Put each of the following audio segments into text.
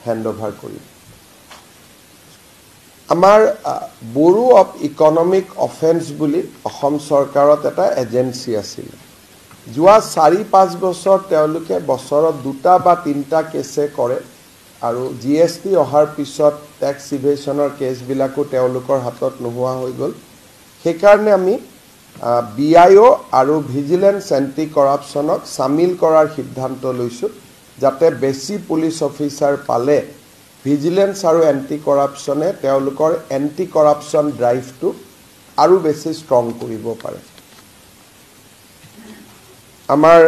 Handover কৰিম আমাৰ bureau of economic offence বুলি অসম চৰকাৰত এটা এজেন্সি আছিল যোৱা 4-5 বছৰ তেওঁলোকে বছৰত 2টা বা 3টা কেছে কৰে আৰু জিএসটি অহাৰ পিছত ট্যাক্স ইভেশনৰ কেছবিলাকো তেওঁলোকৰ হাতত নোহোৱা হৈ গ'ল সেইকাৰণে আমি বিআইও আৰু ভিজিলেন্স এন্টি কৰাপচনক সামিল কৰাৰ সিদ্ধান্ত লৈছো যাতে বেছি পুলিশ অফিচাৰ পালে ভিজিলেন্স আৰু এন্টি কৰাপচনে তেওঁলোকৰ এন্টি কৰাপচন ড্ৰাইভটো আৰু বেছি ষ্ট্ৰং কৰিব পাৰে আমাৰ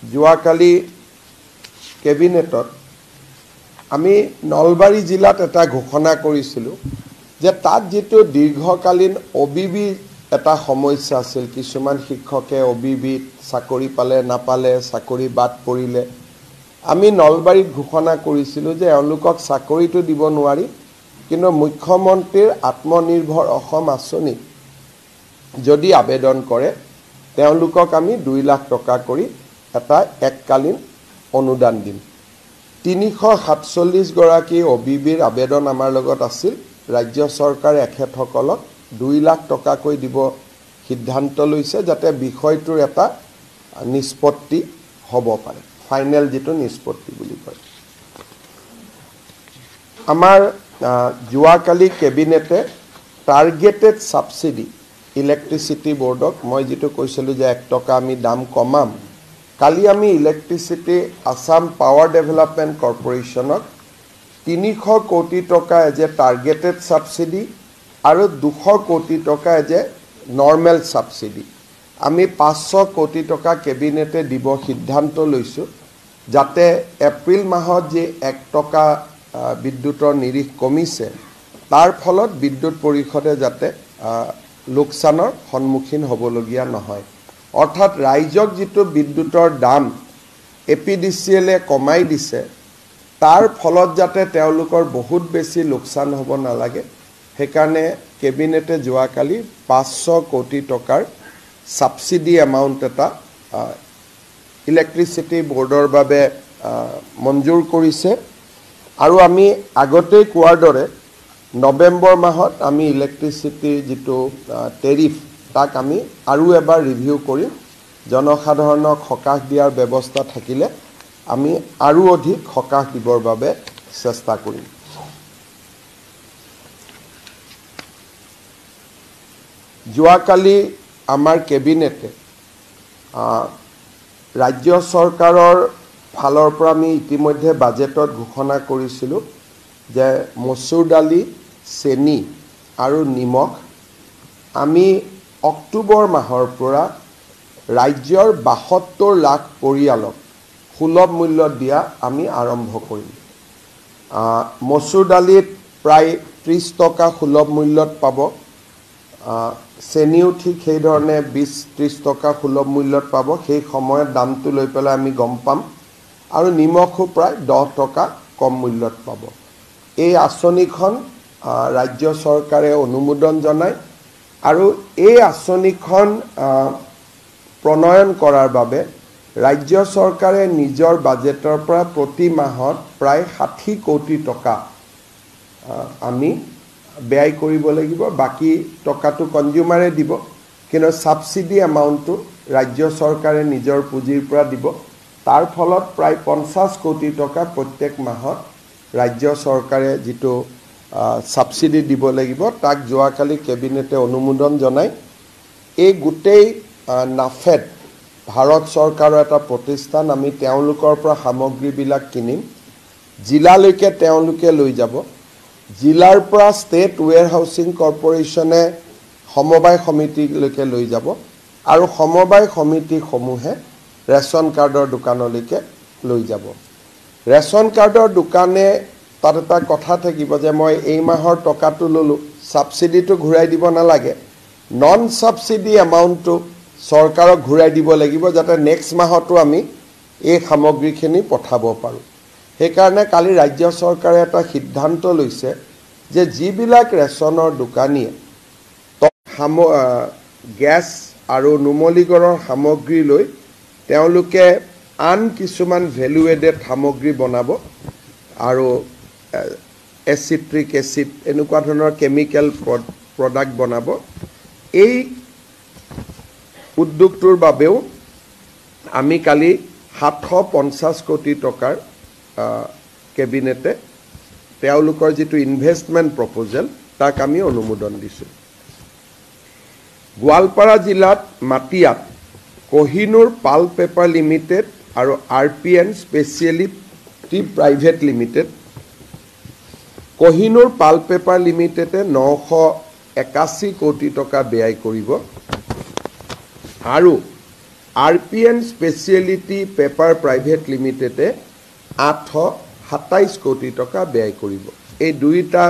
যোৱাকালি কেবিনেটত আমি নলবাৰী জিলাত এটা ঘোষণা কৰিছিলো যে তাত যেটো দীৰ্ঘকালীন অবিবি এটা সমস্যা আছিল কিছুমান শিক্ষকে অবিবি চাকৰি পালে নাপালে চাকৰি বাদ পৰিলে আমি নলবাৰীত ঘোষণা কৰিছিলো যে এওঁলোকক চাকৰিটো দিব নোৱাৰি কিন্তু মুখ্যমন্ত্ৰীৰ আত্মনিৰ্ভৰ অসম আঁচনি যদি আবেদন কৰে তেওঁলোকক আমি 2 লাখ টকা কৰি এটা এককালীন অনুদান দিম 347 গৰাকী অবিবিৰ আবেদন আমাৰ লগত আছিল ৰাজ্য চৰকাৰে এখেতসকলক 2 লাখ টকা কৈ দিব সিদ্ধান্ত লৈছে যাতে বিষয়টোৰ এটা নিষ্পত্তি হ'ব পাৰে ফাইনেল যেটো নিষ্পত্তি বুলি কয় আমাৰ যোৱাকালি কেবিনেটে টাৰ্গেটেড সাবসিডি ইলেক্ট্ৰিসিটি বোৰ্ডক মই যেটো কৈছিলো যে 1 টকা আমি দাম কমাম কালি আমি ইলেক্ট্ৰিসিটি আসাম পাৱাৰ ডেভেলপমেন্ট কৰ্পোৰেচনক 300 কোটি টকা এজে টাৰ্গেটেড সাবসিডি আৰু 200 কোটি টকা এজে নৰ্মেল সাবসিডি আমি 500 কোটি টকা কেবিনেটে দিব সিদ্ধান্ত লৈছো যাতে এপ্ৰিল মাহত যে 1 টকা বিদ্যুতৰ নিৰিখ কমিছে তাৰ ফলত বিদ্যুৎ পৰিষদে যাতে লোকসানৰ সন্মুখীন হ'বলগীয়া নহয় অৰ্থাৎ ৰাইজক যেটো বিদ্যুতৰ দাম এপিডিসিএলে কমাই দিছে তাৰ ফলত যাতে তেওঁলোকৰ বহুত বেছি লোকসান হ'ব নালাগে সেইকাৰণে কেবিনেটে যোৱাকালি 500 কোটি টকাৰ সাবসিডি এমাউন্ট এটা ইলেক্ট্ৰিসিটি বোৰ্ডৰ বাবে মঞ্জুৰ কৰিছে আৰু আমি আগতে কোৱাৰ দৰে নৱেম্বৰ মাহত আমি ইলেক্ট্ৰিসিটি যেটো টেৰিফ তাক আমি আৰু এবাৰ ৰিভিউ কৰি জনসাধাৰণক সকাহ দিয়াৰ ব্যৱস্থা থাকিলে আমি আৰু অধিক সকাহ দিবৰ বাবে চেষ্টা কৰিম যোৱাকালি আমাৰ কেবিনেটে ৰাজ্য চৰকাৰৰ ফালৰ পৰা আমি ইতিমধ্যে বাজেটত ঘোষণা কৰিছিলো যে মসুৰ দালি চেনি আৰু নিমখ আমি অক্টোবৰ মাহৰ পৰা ৰাজ্যৰ 72 লাখ পৰিয়ালক সুলভ মূল্যত দিয়া আমি আৰম্ভ কৰিম মসুৰ দালিত প্ৰায় 30 টকা সুলভ মূল্যত পাব চেনিও ঠিক সেই ধৰণে 20-30 টকা সুলভ মূল্যত পাব সেই সময়ত দামটো লৈ পেলাই আমি গম পাম আৰু নিমখও প্ৰায় 10 টকা কম মূল্যত পাব এই আঁচনিখন ৰাজ্য চৰকাৰে অনুমোদন জনায় আৰু এই আঁচনিখন প্ৰণয়ন কৰাৰ বাবে ৰাজ্য চৰকাৰে নিজৰ বাজেটৰ পৰা প্ৰতি মাহত প্ৰায় 60 কোটি টকা আমি ব্যয় কৰিব লাগিব বাকি টকাটো কনজিউমাৰে দিব কিন্তু সাবসিডি এমাউন্টটো ৰাজ্য চৰকাৰে নিজৰ পুঁজিৰ পৰা দিব তাৰ ফলত প্ৰায় 50 কোটি টকা প্ৰত্যেক মাহত ৰাজ্য চৰকাৰে যেটো সাবসিডি দিব লাগিব তাক যোৱাকালি কেবিনেটে অনুমোদন জনায় এই গুটেই নাফেড ভাৰত চৰকাৰৰ এটা প্ৰতিষ্ঠান আমি তেওঁলোকৰ পৰা সামগ্ৰীবিলাক কিনিম জিলালৈকে তেওঁলোকে লৈ যাব জিলাৰ পৰা ষ্টেট ওয়্যাৰ হাউচিং কৰ্পোৰেচনে সমবায় সমিতিলৈকে লৈ যাব আৰু সমবায় সমিতি সমূহে ৰেশন কাৰ্ডৰ দোকানলৈকে লৈ যাব ৰেশন কাৰ্ডৰ দোকানে তাত এটা কথা থাকিব যে মই এই মাহৰ টকাটো ললো সাবসিডিটো ঘূৰাই দিব নালাগে নন সাবসিডি এমাউন্টটো চৰকাৰক ঘূৰাই দিব লাগিব যাতে নেক্সট মাহতো আমি এই সামগ্ৰীখিনি পঠাব পাৰো সেইকাৰণে কালি ৰাজ্য চৰকাৰে এটা সিদ্ধান্ত লৈছে যে যিবিলাক ৰেশনৰ দোকানীয়ে গ্যাস আৰু নুমলীগড়ৰ সামগ্ৰী লৈ তেওঁলোকে আন কিছুমান ভেলু এডেড সামগ্ৰী বনাব আৰু এচিট্ৰিক এচিড এনেকুৱা ধৰণৰ কেমিকেল প্ৰডাক্ট বনাব এই উদ্যোগটোৰ বাবেও আমি কালি 750 কোটি টকাৰ কেবিনেটে তেওঁলোকৰ যেটো ইনভেষ্টমেন্ট প্ৰপ'জেল তাক আমি অনুমোদন দিছো গোৱালপাৰা জিলাত মাটিয়াত কোহিনুৰ পাল পেপাৰ লিমিটেড আৰু RPN speciality private limited Kohinoor পাল পেপাৰ লিমিটেডে 981 কোটি টকা ব্যয় কৰিব আৰু আৰপিএন স্পেচিয়েলিটি পেপাৰ প্ৰাইভেট লিমিটেডে 827 কোটি টকা ব্যয় কৰিব এই দুইটা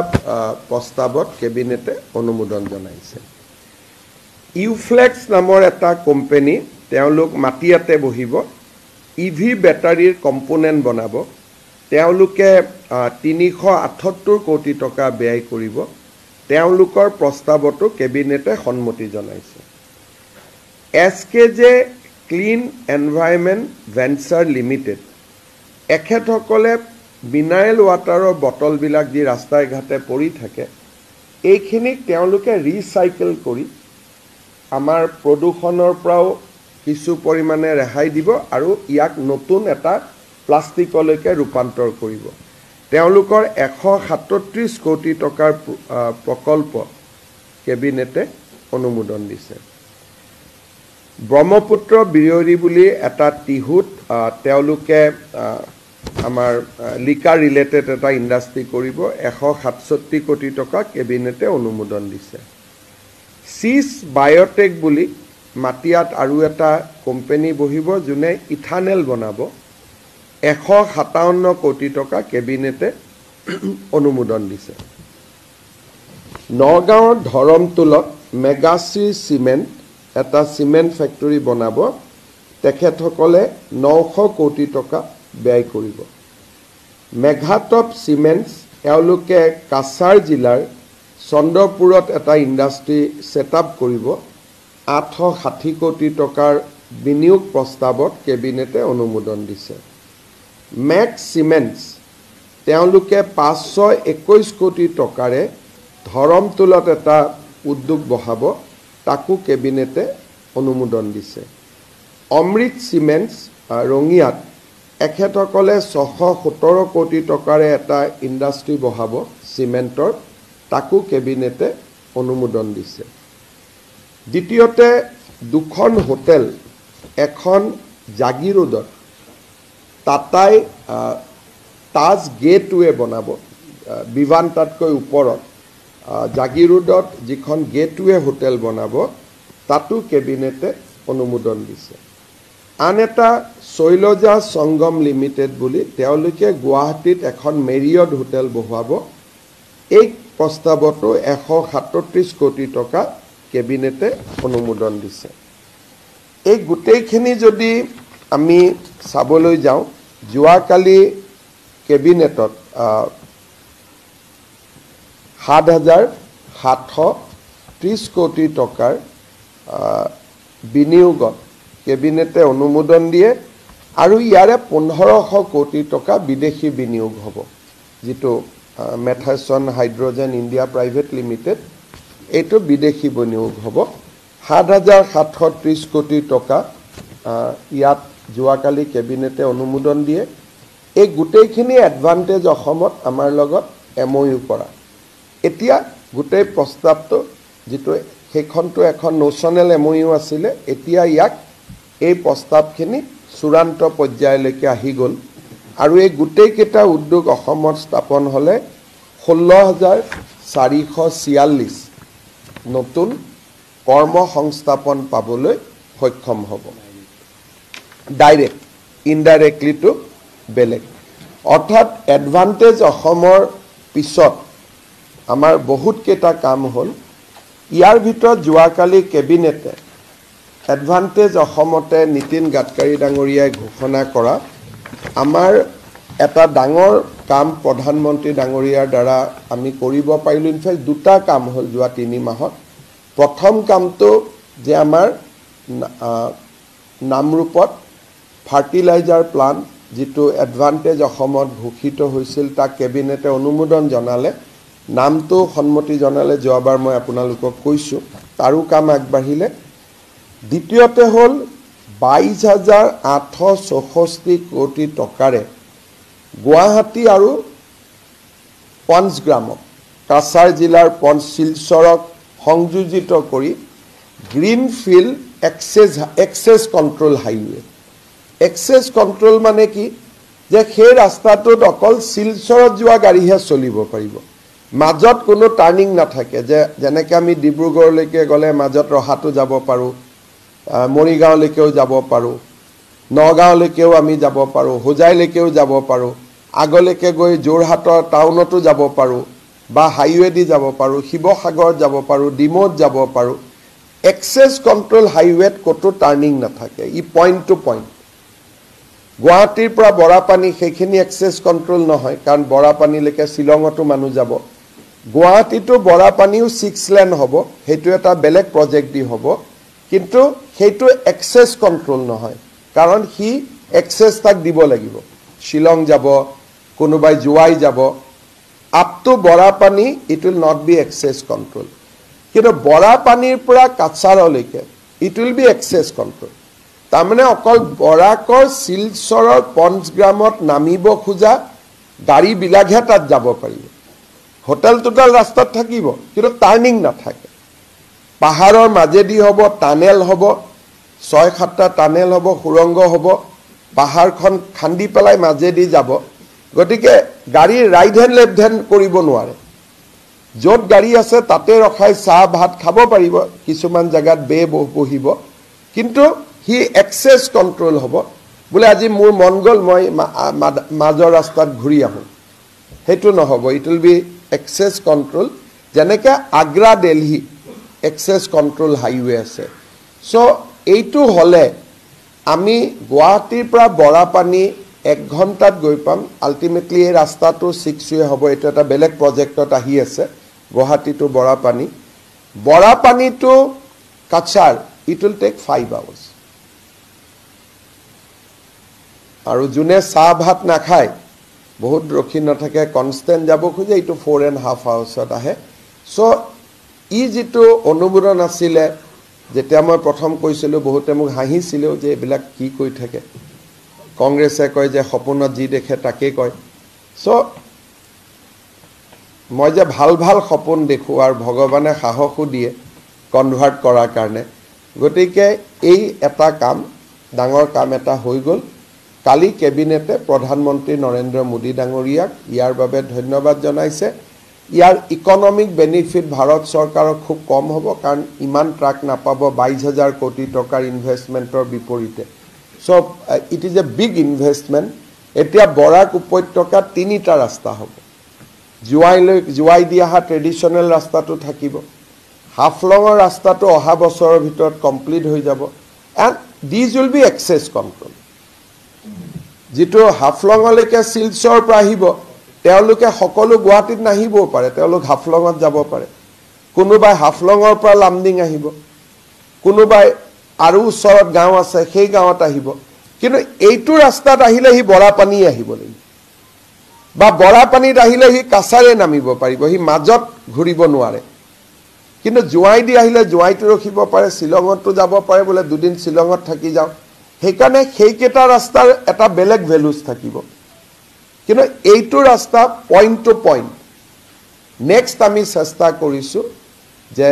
প্ৰস্তাৱত কেবিনেটে অনুমোদন জনাইছে ইউফ্লেক্স নামৰ এটা কোম্পানী তেওঁলোক মাটিয়াতে বহিব ইভি বেটাৰীৰ কম্পোনেন্ট বনাব তেওঁলোকে 378 কোটি টকা ব্যয় কৰিব তেওঁলোকৰ প্ৰস্তাৱটো কেবিনেটে সন্মতি জনাইছে এছকেজে ক্লিন এনভাইৰনমেন্ট ভেঞ্চাৰ লিমিটেড এখেতসকলে মিনাৰেল ৱাটাৰৰ বটলবিলাক যি ৰাস্তাই ঘাটে পৰি থাকে এইখিনিক তেওঁলোকে ৰিসাইকেল কৰি আমাৰ প্ৰদূষণৰ পৰাও কিছু পৰিমাণে ৰেহাই দিব আৰু ইয়াক নতুন এটা প্লাষ্টিকলৈকে ৰূপান্তৰ কৰিব তেওঁলোকৰ 137 কোটি টকাৰ প্ৰকল্প কেবিনেটে অনুমোদন দিছে ব্ৰহ্মপুত্ৰ বিৰৰি বুলি এটা টিহুত তেওঁলোকে আমাৰ লিকাৰ ৰিলেটেড এটা ইণ্ডাষ্ট্ৰি কৰিব 167 কোটি টকা কেবিনেটে অনুমোদন দিছে সিস বায়োটেক বুলি মাটিয়াত আৰু এটা কোম্পানী বহিব যোনে ইথানেল বনাব 157 কোটি টকা কেবিনেটে অনুমোদন দিছে নগাঁৱৰ ধৰমতুলত মেগাশ্ৰী সিমেন্ট এটা সিমেন্ট ফ্যাক্টৰী বনাব তেখেতসকলে 900 কোটি টকা ব্যয় কৰিব মেঘাটপ সিমেন্টস এওঁলোকে কাছাৰ জিলাৰ চন্দ্ৰপুৰত এটা ইণ্ডাষ্ট্ৰি সেটআপ কৰিব 860 কোটি টকাৰ বিনিয়োগ প্ৰস্তাৱত কেবিনেটে অনুমোদন দিছে মেক্স সিমেন্টস তেওঁলোকে 521 কোটি টকাৰে ধৰমতুলত এটা উদ্যোগ বহাব তাকো কেবিনেটে অনুমোদন দিছে অমৃত সিমেন্টস ৰঙিয়াত এখেতসকলে 617 কোটি টকাৰে এটা ইণ্ডাষ্ট্ৰি বহাব সিমেন্টৰ তাকো কেবিনেটে অনুমোদন দিছে দ্বিতীয়তে দুখন হোটেল এখন জাগিৰোডত টাটাই তাজ গেটৱে বনাব বিমানটাতকৈ ওপৰত জাগিৰোডত যিখন গেটৱে হোটেল বনাব তাতো কেবিনেটে অনুমোদন দিছে আন এটা শৈলজা সংগম লিমিটেড বুলি তেওঁলোকে গুৱাহাটীত এখন মেৰিয়ট হোটেল বহাব এই প্ৰস্তাৱটো 137 কোটি টকা কেবিনেটে অনুমোদন দিছে এই গোটেইখিনি যদি আমি চাবলৈ যাওঁ যোৱাকালি কেবিনেটত 7,730 কোটি টকাৰ বিনিয়োগত কেবিনেটে অনুমোদন দিয়ে আৰু ইয়াৰে 1500 কোটি টকা বিদেশী বিনিয়োগ হ'ব যেটো মেথাছন হাইড্ৰোজেন ইণ্ডিয়া প্ৰাইভেট লিমিটেড এইটো বিদেশী বিনিয়োগ হ'ব 7,730 কোটি টকা ইয়াত যোৱাকালি কেবিনেটে অনুমোদন দিয়ে এই গোটেইখিনি এডভান্টেজ অসমত আমাৰ লগত এমঅইউ কৰা এতিয়া গোটেই প্ৰস্তাৱটো যেটো সেইখনটো এখন নেশ্যনেল এমঅইউ আছিল এতিয়া ইয়াক এই প্ৰস্তাৱখিনি চূড়ান্ত পৰ্যায়লৈকে আহি গল আৰু এই গোটেইকেইটা উদ্যোগ অসমত স্থাপন হলে 16,446 নতুন কৰ্ম সংস্থাপন পাবলৈ সক্ষম হ'ব ডাইৰেক্ট ইনডাইৰেক্টলি টু বেলেগ অৰ্থাৎ এডভান্টেজ অসমৰ পিছত আমাৰ বহুত কেইটা কাম হ'ল ইয়াৰ ভিতৰত যোৱাকালি কেবিনেটে এডভান্টেজ অসমতে নীতিন গাডকাৰী ডাঙৰীয়াই ঘোষণা কৰা আমাৰ এটা ডাঙৰ কাম প্ৰধানমন্ত্ৰী ডাঙৰীয়াৰ দ্বাৰা আমি কৰিব পাৰিলো ইনফেক্ট দুটা কাম হ'ল যোৱা 3 মাহত প্ৰথম কামটো যে আমাৰ নামৰূপত ফাৰ্টিলাইজাৰ প্লান্ট যেটো এডভান্টেজ অসমত ঘোষিত হৈছিল তাক কেবিনেটে অনুমোদন জনালে নামটো সন্মতি জনালে যোৱাবাৰ মই আপোনালোকক কৈছো তাৰো কাম আগবাঢ়িলে দ্বিতীয়তে হ'ল 22,864 কোটি টকাৰে গুৱাহাটী আৰু পঞ্চগ্ৰামক কাছাৰ জিলাৰ পঞ্চিলচৰক সংযোজিত কৰি greenfield access control highway access control মানে কি যে সেই ৰাস্তাটোত অকল শিলচৰত যোৱা গাড়ীহে চলিব পাৰিব মাজত কোনো টাৰ্নিং নাথাকে যে যেনেকৈ আমি ডিব্ৰুগড়লৈকে গ'লে মাজত ৰহাটো যাব পাৰো মৰিগাঁওলৈকেও যাব পাৰো নগাঁওলৈকেও আমি যাব পাৰো হোজাইলৈকেও যাব পাৰো আগলৈকে গৈ যোৰহাটৰ টাউনতো যাব পাৰো বা হাইৱে দি যাব পাৰো শিৱসাগৰ যাব পাৰো ডিমোত যাব পাৰো এক্সেছ কন্ট্ৰোল হাইৱেত কতো টাৰ্নিং নাথাকে ই পইণ্ট টু পইণ্ট গুৱাহাটীৰ পৰা বৰাপানী সেইখিনি এক্সেছ কন্ট্ৰোল নহয় কাৰণ বৰাপানীলৈকে শিলঙতো মানুহ যাব গুৱাহাটীটো বৰাপানীও 6 লেন হ'ব হেতু এটা বেলেগ প্ৰজেক্ট দি হ'ব কিন্তু হেতু এক্সেছ কন্ট্ৰোল নহয় কাৰণ হি এক্সেছ তাক দিব লাগিব শিলং যাব কোনোবাই জুৱাই যাব up to Borapani it will not be access control কিন্তু বৰাপানীৰ পৰা কাছাৰলৈকে it will be access control তাৰমানে অকল বৰাকৰ শিলচৰৰ পঞ্চগ্ৰামত নামিব খোজা গাড়ী বিলাকহে তাত যাব পাৰিব হোটেল টোটাল ৰাস্তাত থাকিব কিন্তু টাৰ্নিং নাথাকে পাহাৰৰ মাজেদি হ'ব টানেল হ'ব 6-7টা টানেল হ'ব সুৰংগ হ'ব পাহাৰখন খান্দি পেলাই মাজেদি যাব গতিকে গাড়ী ৰাইট হেণ্ড লেফট হেণ্ড কৰিব নোৱাৰে য'ত গাড়ী আছে তাতে ৰখাই চাহ ভাত খাব পাৰিব কিছুমান জায়গাত বহিব কিন্তু হি এক্সেছ কন্ট্ৰোল হ'ব বোলে আজি মোৰ মন গ'ল মই মাজৰ ৰাস্তাত ঘূৰি আহোঁ হেতু নহ'ব it will be access control যেনেকৈ Agra Delhi access control highway আছে সো এইটো হ'লে আমি গুৱাহাটীৰ পৰা বৰাপানী 1 ঘণ্টাত গৈ পাম আল্টিমেটলি এই ৰাস্তাটো 6 ৱে হ'ব এটা এটা বেলেগ প্ৰজেক্টত আহি আছে Guwahati to Barapani to Cachar it will take 5 hours আৰু যোনে চাহ ভাত নাখায় বহুত ৰখি নাথাকে কনষ্টেন্ট যাব খোজে এইটো 4.5 hours আহে সো ই যেটো অনুমোদন আছিলে যেতিয়া মই প্ৰথম কৈছিলো বহুতে মোক হাঁহিছিল যে এবিলাক কি কৈ থাকে কংগ্ৰেছে কয় যে সপোনত যি দেখে তাকে কয় সো মই যে ভাল ভাল সপোন দেখো আৰু ভগৱানে সাহসও দিয়ে কনভাৰ্ট কৰাৰ কাৰণে গতিকে এই এটা কাম ডাঙৰ কাম এটা হৈ গ'ল কালি কেবিনেটে প্ৰধানমন্ত্ৰী নৰেন্দ্ৰ মোদী ডাঙৰীয়াক ইয়াৰ বাবে ধন্যবাদ জনাইছে ইয়াৰ ইকোনমিক বেনিফিট ভাৰত চৰকাৰৰ খুব কম হ'ব কাৰণ ইমান ট্ৰাক নাপাব 22,000 কোটি টকাৰ ইনভেষ্টমেন্টৰ বিপৰীতে so it is a big investment এতিয়া বৰাক উপত্যকাত 3টা ৰাস্তা হ'ব জুৱাই দি অহা ট্ৰেডিশ্যনেল ৰাস্তাটো থাকিব হাফলঙৰ ৰাস্তাটো অহা বছৰৰ ভিতৰত কমপ্লিট হৈ যাব and this will be access control যেটো হাফলঙলৈকে শিলচৰ পৰা আহিব তেওঁলোকে সকলো গুৱাহাটীত নাহিবও পাৰে তেওঁলোক হাফলঙত যাব পাৰে কোনোবাই হাফলঙৰ পৰা লামডিং আহিব কোনোবাই আৰু ওচৰত গাঁও আছে সেই গাঁৱত আহিব কিন্তু এইটো ৰাস্তাত আহিলে হি বৰাপানী আহিব লাগিব বা বৰাপানীত আহিলে হি কাছাৰে নামিব পাৰিব হি মাজত ঘূৰিব নোৱাৰে কিন্তু জুৱাই দি আহিলে জুৱাইটো ৰখিব পাৰে শিলঙতো যাব পাৰে বোলে দুদিন শিলঙত থাকি যাও সেইকাৰণে সেইকেইটা ৰাস্তাৰ এটা বেলেগ ভ্যালুজ থাকিব কিন্তু এইটো ৰাস্তা পইণ্ট টু পইণ্ট নেক্সট আমি চেষ্টা কৰিছো যে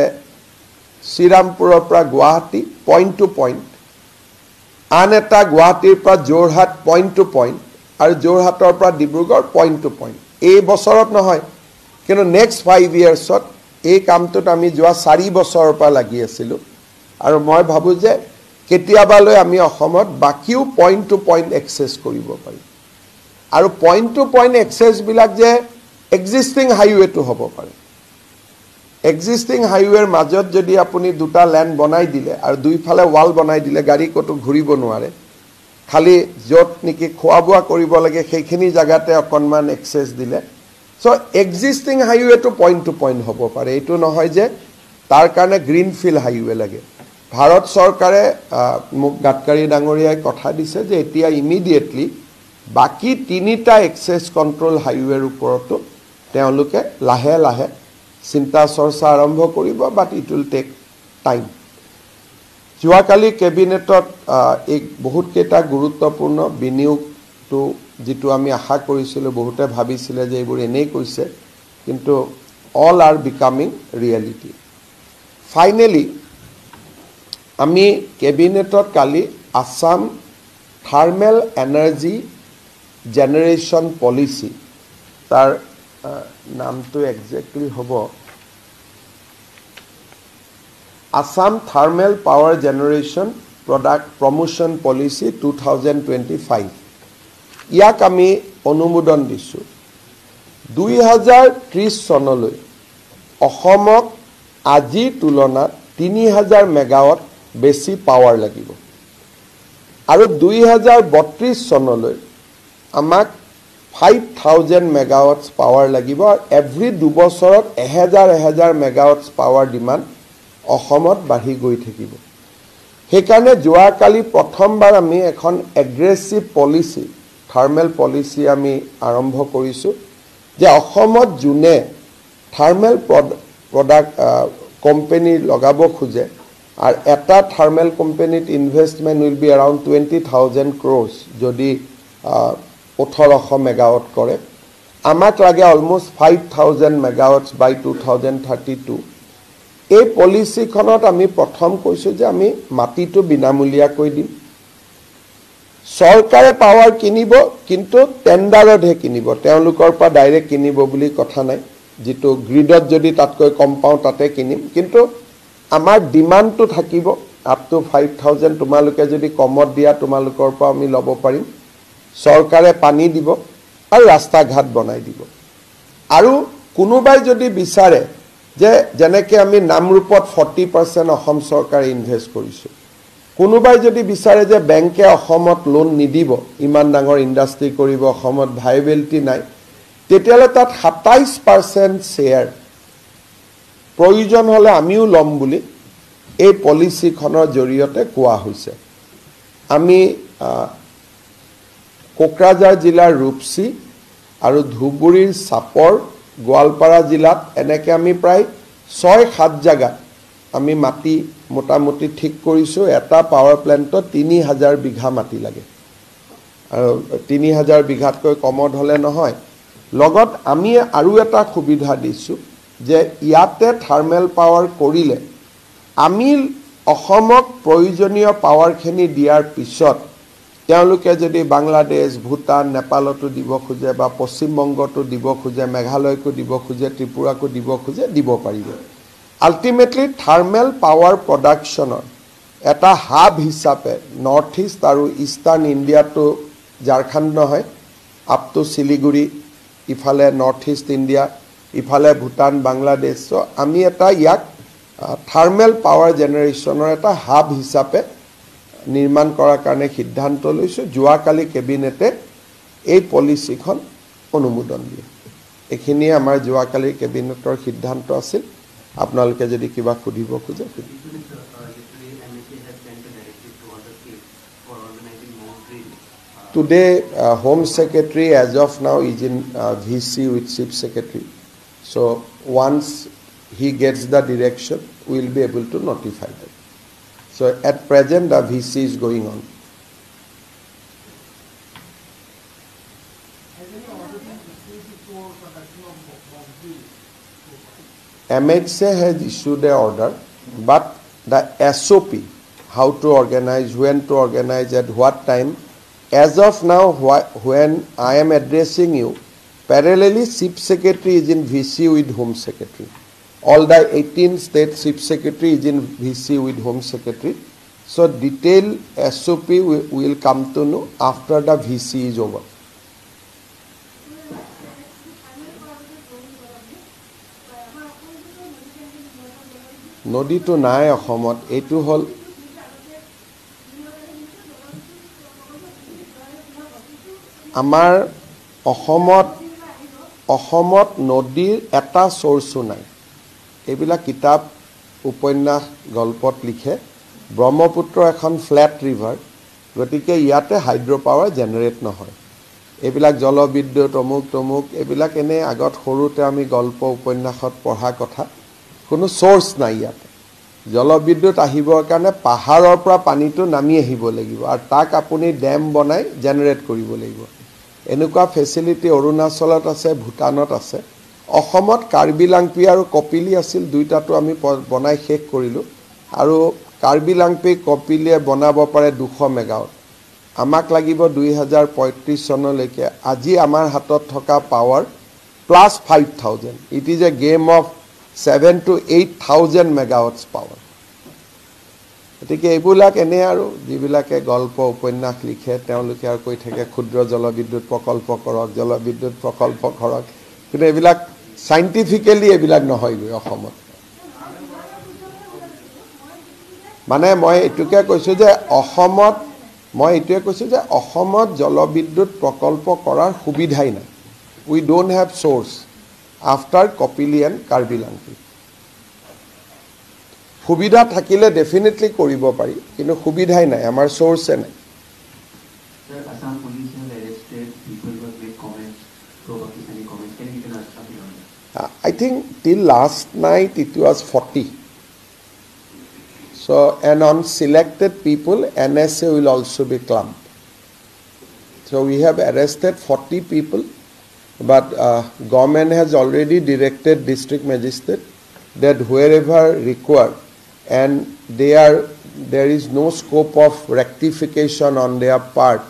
শ্ৰীৰামপুৰৰ পৰা গুৱাহাটী পইণ্ট টু পইণ্ট আন এটা গুৱাহাটীৰ পৰা যোৰহাট পইণ্ট টু পইণ্ট আৰু যোৰহাটৰ পৰা ডিব্ৰুগড় পইণ্ট টু পইণ্ট এই বছৰত নহয় কিন্তু নেক্সট 5 ইয়াৰ্ছত এই কামটোত আমি যোৱা 4 বছৰৰ পৰা লাগি আছিলো আৰু মই ভাবো যে কেতিয়াবালৈ আমি অসমত বাকিও পইণ্ট টু পইণ্ট এক্সেছ কৰিব পাৰিম আৰু পইণ্ট টু পইণ্ট এক্সেছ বিলাক যে এক্সিস্টিং হাইৱেটো হ'ব পাৰে এক্সিস্টিং হাইৱেৰ মাজত যদি আপুনি দুটা লেন বনাই দিলে আৰু দুইফালে ওয়াল বনাই দিলে গাড়ী কতো ঘূৰিব নোৱাৰে খালি য'ত নেকি খোৱা বোৱা কৰিব লাগে সেইখিনি জায়গাতে অকনমান এক্সেছ দিলে সো এক্সিস্টিং হাইৱেটো পইণ্ট টু পইণ্ট হ'ব পাৰে এইটো নহয় যে তাৰ কাৰণে গ্ৰীনফিল্ড হাইৱে লাগে ভাৰত চৰকাৰে মোক গাডকাৰী ডাঙৰীয়াই কথা দিছে যে এতিয়া ইমিডিয়েটলি বাকি 3টা এক্সেছ কন্ট্ৰোল হাইৱেৰ ওপৰতো তেওঁলোকে লাহে লাহে চিন্তা চৰ্চা আৰম্ভ কৰিব but it will take time যোৱাকালি কেবিনেটত এক বহুত কেইটা গুৰুত্বপূৰ্ণ বিনিয়োগটো যেটো আমি আশা কৰিছিলোঁ বহুতে ভাবিছিলে যে এইবোৰ এনেই কৈছে কিন্তু all are becoming reality finally আমি কেবিনেটত কালি Assam thermal energy generation policy তাৰ নামটো একজেক্টলি হ'ব Assam Thermal Power Generation Product Promotion Policy 2025 ইয়াক আমি অনুমোদন দিছো 2030 চনলৈ অসমক আজিৰ তুলনাত 3000 মেগাৱাট বেছি পাৱাৰ লাগিব আৰু 2032 চনলৈ আমাক 5000 মেগাৱাট পাৱাৰ লাগিব আৰু এভৰি 2 বছৰত 1000 মেগাৱাট পাৱাৰ ডিমান্ড অসমত বাঢ়ি গৈ থাকিব হেকাৰণে যোৱাকালি প্ৰথমবাৰ আমি এখন এগ্ৰেছিভ পলিচি থাৰ্মেল পলিচি আমি আৰম্ভ কৰিছো যে অসমত জুনে থাৰ্মেল প্ৰডাক্ট কোম্পানী লগাব খুজে আৰু এটা থাৰ্মেল কোম্পানীত investment will be around 20000 crores যদি 1800 মেগাৱাট কৰে আমাক লাগে অলমোস্ট 5000 মেগাৱাটস বাই 2032 এই পলিচিখনত আমি প্ৰথম কৈছো যে আমি মাটিটো বিনামূলীয়া কৈ দিম চৰকাৰে পাৱাৰ কিনিব কিন্তু টেন্ডাৰতহে কিনিব তেওঁলোকৰ পৰা ডাইৰেক্ট কিনিব বুলি কথা নাই যেটো গ্ৰিডত যদি তাতকৈ কম পাও তাতে কিনিম কিন্তু আমাৰ ডিমান্ডটো থাকিব আপ টু 5000 তোমালোকে যদি কমত দিয়া তোমালোকৰ পৰা আমি লব পাৰিম চৰকাৰে পানী দিব আৰু ৰাস্তা ঘাট বনাই দিব আৰু কোনোবাই যদি বিচাৰে যে জেনেকে আমি নামৰূপত 40% অসম চৰকাৰ ইনভেষ্ট কৰিছো কোনোবাই যদি বিচাৰে যে বেংকে অসমত লোন নিদিব ইমান ডাঙৰ ইন্ডাষ্ট্ৰি কৰিব অসমত ভাইবিলিটি নাই তেতিয়ালে তাত 27% শেয়াৰ প্ৰয়োজন হলে আমিও লম বুলি এই পলিচিখনৰ জৰিয়তে কোৱা হৈছে আমি কোকৰাঝাৰ জিলাৰ ৰূপসী আৰু ধুবুৰীৰ সাপৰ গোৱালপাৰা জিলাত এনেকে আমি প্ৰায় 6-7 জায়গা আমি মাটি মোটামুটি ঠিক কৰিছো এটা পাৱাৰ প্ল্যান্টত 3000 বিঘা মাটি লাগে আৰু 3000 বিঘাতকৈ কমত হলে নহয় লগত আমি আৰু এটা সুবিধা দিছো যে ইয়াতে থাৰ্মেল পাৱাৰ কৰিলে আমি অসমক প্ৰয়োজনীয় পাৱাৰখিনি দিয়াৰ পিছত তেওঁলোকে যদি বাংলাদেশ ভুটান নেপালতো দিব খুজে বা পশ্চিম বংগতো দিব খুজে মেঘালয়কো দিব খুজে ত্ৰিপুৰাকো দিব খুজে দিব পাৰিব আল্টিমেটলি থাৰ্মেল পাৱাৰ প্ৰডাকচনৰ এটা হাব হিচাপে নৰ্থ ইষ্ট আৰু ইষ্টাৰ্ণ ইণ্ডিয়াটো ঝাৰখণ্ড নহয় আপ টু শিলিগুৰি ইফালে নৰ্থ ইষ্ট ইণ্ডিয়া ইফালে ভুটান বাংলাদেশ সো আমি এটা ইয়াক থাৰ্মেল পাৱাৰ জেনাৰেশ্যনৰ এটা হাব হিচাপে নিৰ্মাণ কৰাৰ কাৰণে সিদ্ধান্ত লৈছো যোৱাকালি কেবিনেটে এই পলিচিখন অনুমোদন দিয়ে এখিনি আমাৰ যোৱাকালি কেবিনেটৰ সিদ্ধান্ত আছিল আপোনালোকে যদি কিবা খুদিব খুজে Today, Home Secretary as of now is in VC with Chief Secretary. So once he gets the direction, we will be able to notify them. So at present, the VC is going on. MHA has issued an order, but the SOP, how to organize, when to organize, at what time, as of now, when I am addressing you, parallelly Chief Secretary is in VC with Home Secretary. All the 18 state Chief Secretary is in VC with Home Secretary. So detailed SOP will come to know after the VC is over. Nodi to nai Ahomot, etu hol আমাৰ অসমত নদীৰ এটা সোৰ্সো নাই এইবিলা কিতাপ উপন্যাস গল্পত লিখে ব্ৰহ্মপুত্ৰ এখন ফ্ল্যাট ৰিভাৰ গতিকে ইয়াতে হাইড্ৰ পাৱাৰ জেনাৰেট নহয় এইবিলাক জলবিদ্যুৎ অমুক এইবিলাক এনে আগত সৰুতে আমি গল্প উপন্যাসত পঢ়া কথা কোনো সোৰ্স নাই ইয়াতে জলবিদ্যুৎ আহিবৰ কাৰণে পাহাৰৰ পৰা পানীটো নামি আহিব লাগিব আৰু তাক আপুনি ড্যাম বনাই জেনাৰেট কৰিব লাগিব এনেকুৱা ফেসিলিটি অৰুণাচলত আছে ভুটানত আছে অসমত কাৰ্বি লাংপি আৰু কপিলি আছিল দুইটাটো আমি বনাই শেষ কৰিলো আৰু কাৰ্বি লাংপি কপিলিয়ে বনাব পাৰে 200 মেগাৱাট আমাক লাগিব 2035 চনলৈকে আজি আমাৰ হাতত থকা power plus 5000 it is A game of 7 to 8000 megawatts power এটিকে এইবিলাক এনে আৰু যিবিলাকে গল্প উপন্যাস লিখে তেওঁলোকে আৰু কৈ থাকে ক্ষুদ্ৰ জলবিদ্যুৎ প্ৰকল্প কৰক কিন্তু এইবিলাক সাইন্টিফিক্যালি এইবিলাক নহয় গৈ অসমত মানে মই এটুকে কৈছো যে অসমত জলবিদ্যুৎ প্ৰকল্প কৰাৰ সুবিধাই নাই we don't have source after Kopili and Karbi Langpi সুবিধা থাকিলে ডেফিনেটলি কৰিব পাৰি কিন্তু সুবিধাই নাই আমাৰ সোর্সে নাই Sir, Assam police have arrested people who have made comments, pro-Pakistani comments. Can you give an update on that? I think till last night it was 40 so and on selected people NSA will also be clumped so we have arrested 40 people but government has already directed district magistrate that wherever required and there is no scope of rectification on their part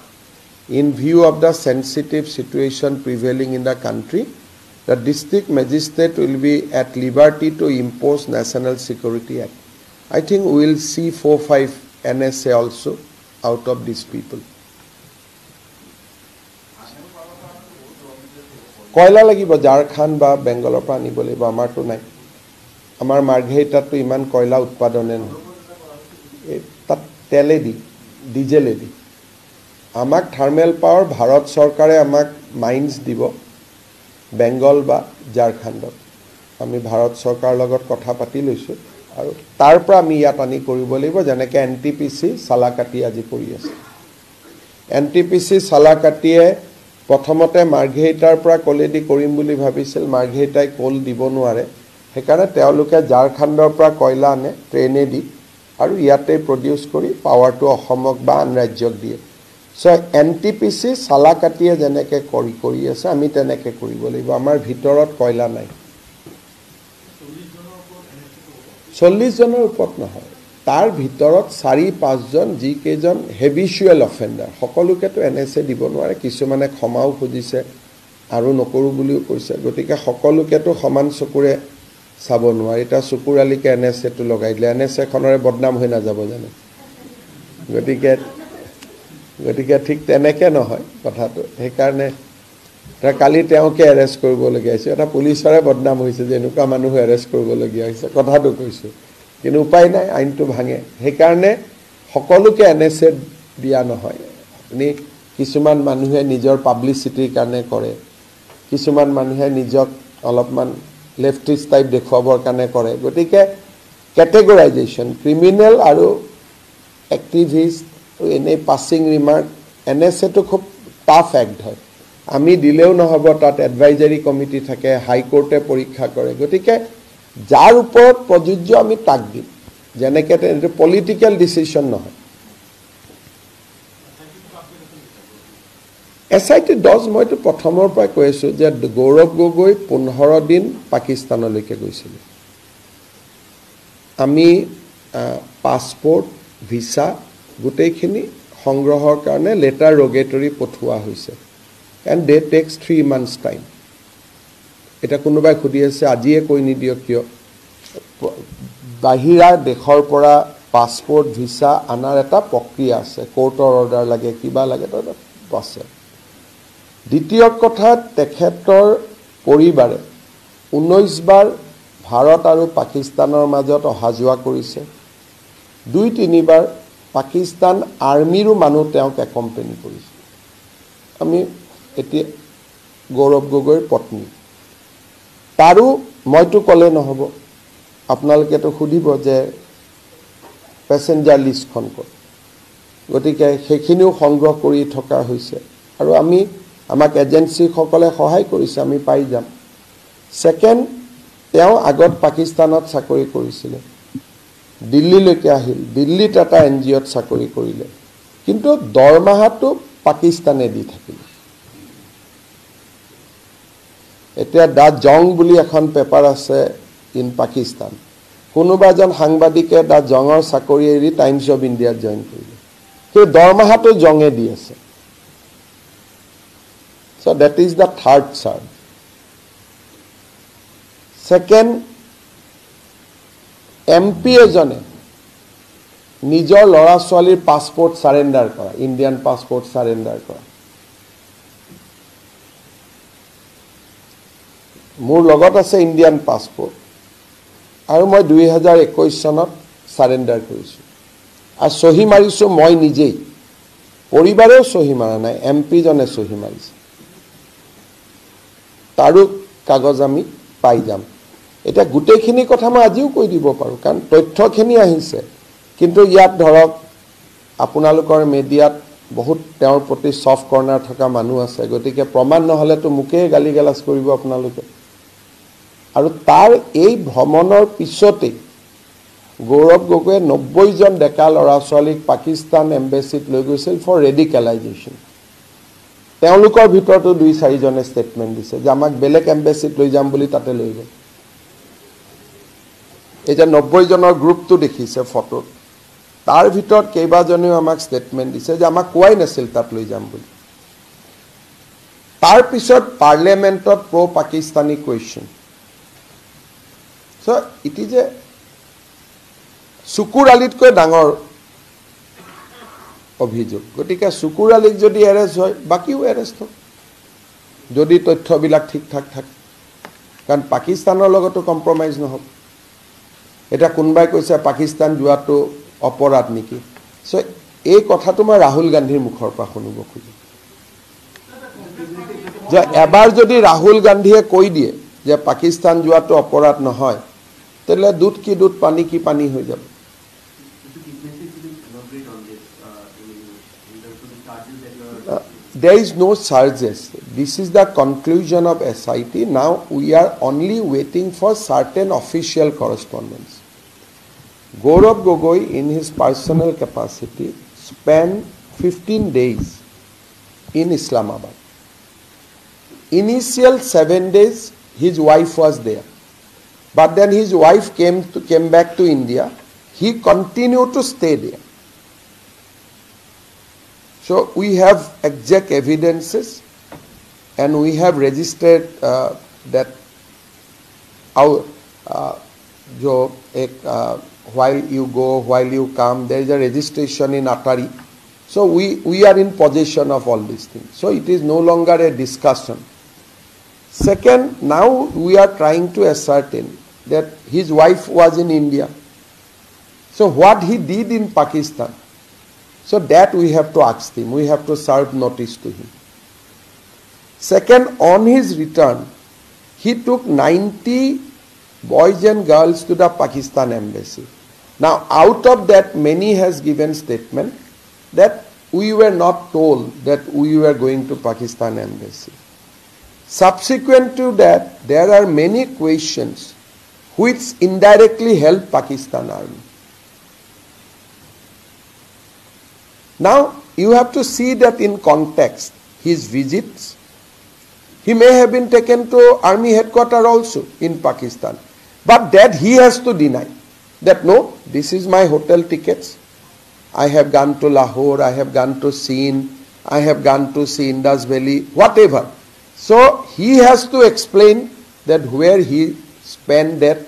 in view of the sensitive situation prevailing in the country the district magistrate will be at liberty to impose National Security Act I think we will see 4-5 NSA also out of these people কয়লা লাগিব ঝাৰখণ্ড বা বেংগলৰ পৰা আনিব লাগিব আমাৰটো নাই আমাৰ মাৰ্ঘেৰিটাতো ইমান কয়লা উৎপাদনে নহয় তাত তেলেদি ডিজেলেদি আমাক থাৰ্মেল পাৱাৰ ভাৰত চৰকাৰে আমাক মাইন্স দিব বেংগল বা ঝাৰখণ্ডত আমি ভাৰত চৰকাৰৰ লগত কথা পাতি লৈছো আৰু তাৰ পৰা আমি ইয়াত আনি কৰিব লাগিব যেনেকৈ এনটিপিসি সালাকাটি আজি কৰি আছে এনটিপিসি সালাকাটিয়ে প্ৰথমতে মাৰ্ঘেৰিটাৰ পৰা কলেদি কৰিম বুলি ভাবিছিল মাৰ্ঘেৰিটাই কল দিব নোৱাৰে হেকাৰণে তেওঁলোকে ঝাৰখণ্ডৰ পৰা কয়লা আনে ট্ৰেনেদি আৰু ইয়াতে প্ৰডিউস কৰি পাৱাৰটো অসমক বা আন ৰাজ্যক দিয়ে সো এনটিপিসি সালাকাটিয়ে যেনেকে কৰি আছে আমি তেনেকে কৰিব লাগিব আমাৰ ভিতৰত কয়লা নাই 40 জনৰ ওপৰত নহয় তাৰ ভিতৰত 4-5 জন যি কেজন হেবিচুৱেল অফেন্ডাৰ সকলোকেতো এনএসএ দিব নোৱাৰে কিছুমানে ক্ষমাও খুজিছে আৰু নকৰো বুলিও কৈছে গতিকে সকলোকেতো সমান চকুৰে চাব নোৱাৰে এটা চকুৰালিকে এনএসএ টো লগাই দিলে এনএসএ খনৰে বদনাম হৈ না যাব জানে গতিকে ঠিক তেনেকে নহয় কথাটো সেই কাৰণে তা কালি তেওঁকে এৰেষ্ট কৰিব লগিয়া হৈছে এটা পুলিচৰে বদনাম হৈছে যে এনেকুৱা মানুহ এৰেষ্ট কৰিব লগিয়া হৈছে কথাটো কৈছো কিন্তু উপায় নাই আইনটো ভাঙে সেই কাৰণে সকলোকে এনএসএ দিয়া নহয় আপুনি কিছুমান মানুহে নিজৰ পাব্লিসিটিৰ কাৰণে কৰে কিছুমান মানুহে নিজক অলপমান লেফটিষ্ট টাইপ দেখুৱাবৰ কাৰণে কৰে গতিকে ক্যাটেগৰাইজেশন ক্ৰিমিনাল আৰু এক্টিভিষ্ট এনে পাসিং ৰিমাৰ্ক এনএসএ টো খুব টাফ এক্ট হয় আমি দিলেও নহব তাত এডভাইজাৰি কমিটি থাকে হাই কোৰ্টে পৰীক্ষা কৰে গতিকে যাৰ ওপৰত প্ৰযোজ্য আমি তাক দিম যেনেকে এটা পলিটিক্যাল ডিসিশন নহয় এসআইটি 10 মইতো প্ৰথমৰ পৰা কৈছো যে গৌৰৱ গগৈ 15 দিন পাকিস্তানলৈকে গৈছিল আমি পাসপোৰ্ট ভিসা গোটেইখিনি সংগ্ৰহৰ কাৰণে লেটাৰ ৰগেটৰি পঠোৱা হৈছে and they takes 3 months time এটা কোনোবাই খুদি আছে আজিয়ে কৈ নিদিও কিয় বাহিৰা দেশৰ পৰা পাসপোৰ্ট ভিসা আনাৰ এটা প্ৰক্ৰিয়া আছে কোৰ্টৰ অৰ্ডাৰ লাগে কিবা লাগে তাত আছে দ্বিতীয় কথা তেখেতৰ পৰিবাৰে 19 বাৰ ভাৰত আৰু পাকিস্তানৰ মাজত অহা যোৱা কৰিছে 2-3 বাৰ পাকিস্তান আৰ্মিৰো মানুহ তেওঁক একম্পেনি কৰিছে আমি এটি গৌৰৱ গগৈৰ পত্নী তাৰো মইতো কলে নহব আপোনালোকেতো খুদিব যে পেছেঞ্জাৰ লিষ্টখন ক'ত গতিকে সেইখিনিও সংগ্ৰহ কৰি থকা হৈছে আৰু আমাক এজেন্সিসকলে সহায় কৰিছে আমি পাই যাম সেকেন্ড তেওঁ আগত পাকিস্তানত চাকৰি কৰিছিল দিল্লীলৈকে আহিল দিল্লীত এটা এনজিঅ'ত চাকৰি কৰিলে কিন্তু দৰমহাটো পাকিস্তানে দি থাকিল এতিয়া দা জং বুলি এখন পেপাৰ আছে ইন পাকিস্তান কোনোবা এজন সাংবাদিকে দা জঙৰ চাকৰি এৰি টাইমছ অফ ইণ্ডিয়াত জইন কৰিলে সেই দৰমহাটো জঙে দি আছে so that is the third charge second MP এজনে নিজৰ লৰা ছোৱালীৰ পাসপোৰ্ট সাৰেন্ডাৰ কৰা ইণ্ডিয়ান পাসপোৰ্ট সাৰেন্ডাৰ কৰা মোৰ লগত আছে ইণ্ডিয়ান পাসপোৰ্ট আৰু মই 2021 চনত সাৰেন্ডাৰ কৰিছো আৰু সহি মাৰিছো মই নিজেই পৰিবাৰেও সহি মাৰা নাই MP জনে সহি মাৰিছে তাৰো কাগজ আমি পাই যাম এটা গুটেখিনি কথা মই আজিও কৈ দিব পাৰো কাৰণ তথ্যখিনি আহিছে কিন্তু ইয়াত ধৰক আপোনালোকৰ মিডিয়াত বহুত তেওঁৰ প্ৰতি সফট কৰ্নাৰ থকা মানুহ আছে গতিকে প্ৰমাণ নহলে তো মুকে গালি গালাজ কৰিব আপোনালোকে আৰু তাৰ এই ভ্ৰমণৰ পিছতে গৌৰৱ গগৈয়ে 90 জন ডেকা লৰা ছোৱালীক পাকিস্তান এম্বাসিত লৈ গৈছিল ফৰ ৰেডিকেলাইজেশ্যন তেওঁলোকৰ ভিতৰতো 2-4 জনে ষ্টেটমেন্ট দিছে যে আমাক বেলেগ এম্বাসিত লৈ যাম বুলি তাতে লৈ গ'ল এটা 90 জনৰ গ্ৰুপটো দেখিছে ফটোত তাৰ ভিতৰত কেইবাজনেও আমাক ষ্টেটমেন্ট দিছে যে আমাক কোৱাই নাছিল তাত লৈ যাম বুলি তাৰ পিছত পাৰ্লিয়ামেন্টত প্ৰ Pakistani question so it is a Sukur আলীতকৈ ডাঙৰ অভিযোগ গতিকে সুকুৰ আলীক যদি এৰেষ্ট হয় বাকিও এৰেষ্ট হয় যদি তথ্যবিলাক ঠিক ঠাক থাকে কাৰণ পাকিস্তানৰ লগতো কম্প্ৰমাইজ নহব এটা কোনবাই কৈছে পাকিস্তান যোৱাটো অপৰাধ নেকি সো এই কথাটো মই ৰাহুল গান্ধীৰ মুখৰ পৰা শুনিব খুজিছো যে এবাৰ যদি ৰাহুল গান্ধীয়ে কৈ দিয়ে যে পাকিস্তান যোৱাটো অপৰাধ নহয় তেলে দুধ কি দুধ পানী কি পানী হৈ যাব There is no charges. This is the conclusion of SIT. Now we are only waiting for certain official correspondence. Gaurav Gogoi in his personal capacity spent 15 days in Islamabad. Initial 7 days his wife was there. But then his wife came back to India. He continued to stay there. So we have exact evidences and we have registered that while you go, while you come, there is a registration in Atari. So we are in possession of all these things. So it is no longer a discussion. Second, now we are trying to ascertain that his wife was in India. So what he did in Pakistan, so that we have to ask him. We have to serve notice to him. Second, on his return, he took 90 boys and girls to the Pakistan embassy. Now, out of that, many has given statement that we were not told that we were going to Pakistan embassy. Subsequent to that, there are many questions which indirectly help Pakistan army. Now, you have to see that in context, his visits. He may have been taken to army headquarters also in Pakistan. But that he has to deny. That no, this is my hotel tickets. I have gone to Lahore, I have gone to Sindh, I have gone to see Indus Valley, whatever. So, he has to explain that where he spent that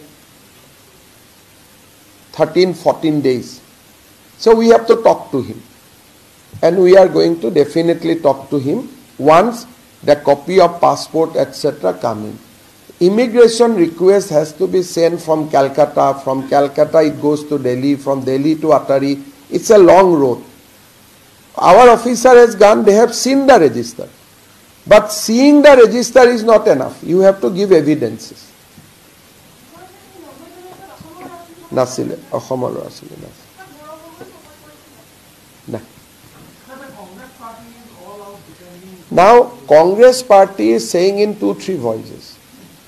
13-14 days. So, we have to talk to him. And we are going to definitely talk to him once the copy of passport etc. come in. Immigration request has to be sent from Calcutta. From Calcutta it goes to Delhi. From Delhi to Atari. It's a long road. Our officer has gone. They have seen the register. But seeing the register is not enough. You have to give evidences. Nasile. Now, Congress party is saying in 2-3 voices.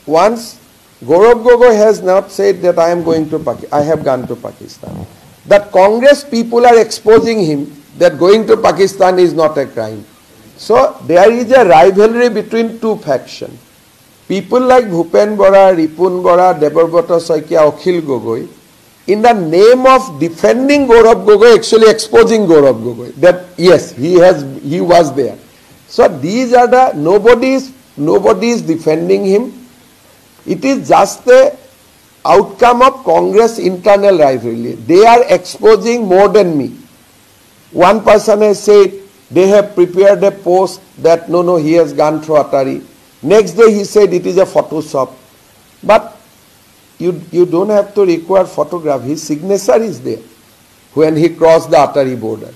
Once, Gaurav Gogoi has not said that I am going to Pakistan, I have gone to Pakistan. That Congress people are exposing him that going to Pakistan is not a crime. So, there is a rivalry between two factions. People like Bhupen Bora, Ripun Bora, Debabrata Saikia, Akhil Gogoi, in the name of defending Gaurav Gogoi, actually exposing Gaurav Gogoi. That yes, he was there. So these are the, nobody is defending him. It is just the outcome of Congress internal rivalry. They are exposing more than me. One person has said they have prepared a post that no, he has gone through Atari. Next day he said it is a Photoshop. But you don't have to require photograph. His signature is there when he crossed the Atari border.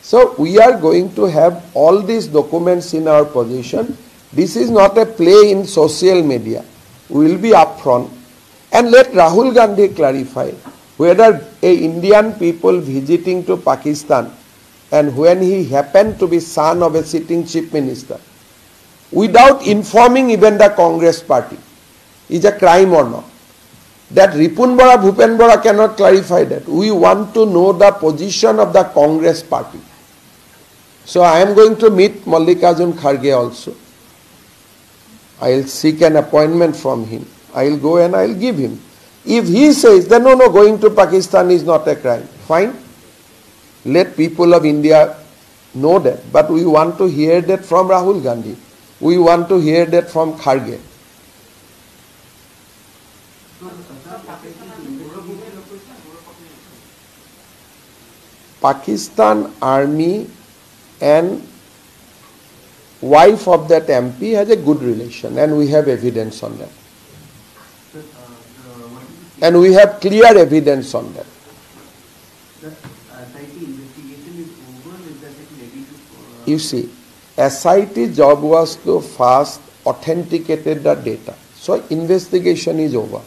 So we are going to have all these documents in our possession. This is not a play in social media. We will be upfront. And let Rahul Gandhi clarify whether a Indian people visiting to Pakistan and when he happened to be son of a sitting chief minister, without informing even the Congress party, is a crime or not. That Ripun Bora, Bhupen Bora cannot clarify that. We want to know the position of the Congress party. So I am going to meet Mallikarjun Kharge also. I will seek an appointment from him. I will go and I will give him. If he says that no, going to Pakistan is not a crime, fine. Let people of India know that. But we want to hear that from Rahul Gandhi. We want to hear that from Kharge. Pakistan Army and wife of that MP has a good relation, and we have evidence on that. And we have clear evidence on that. The SIT investigation is over. Is that ready to? You see, SIT job was to first authenticate the data. So investigation is over.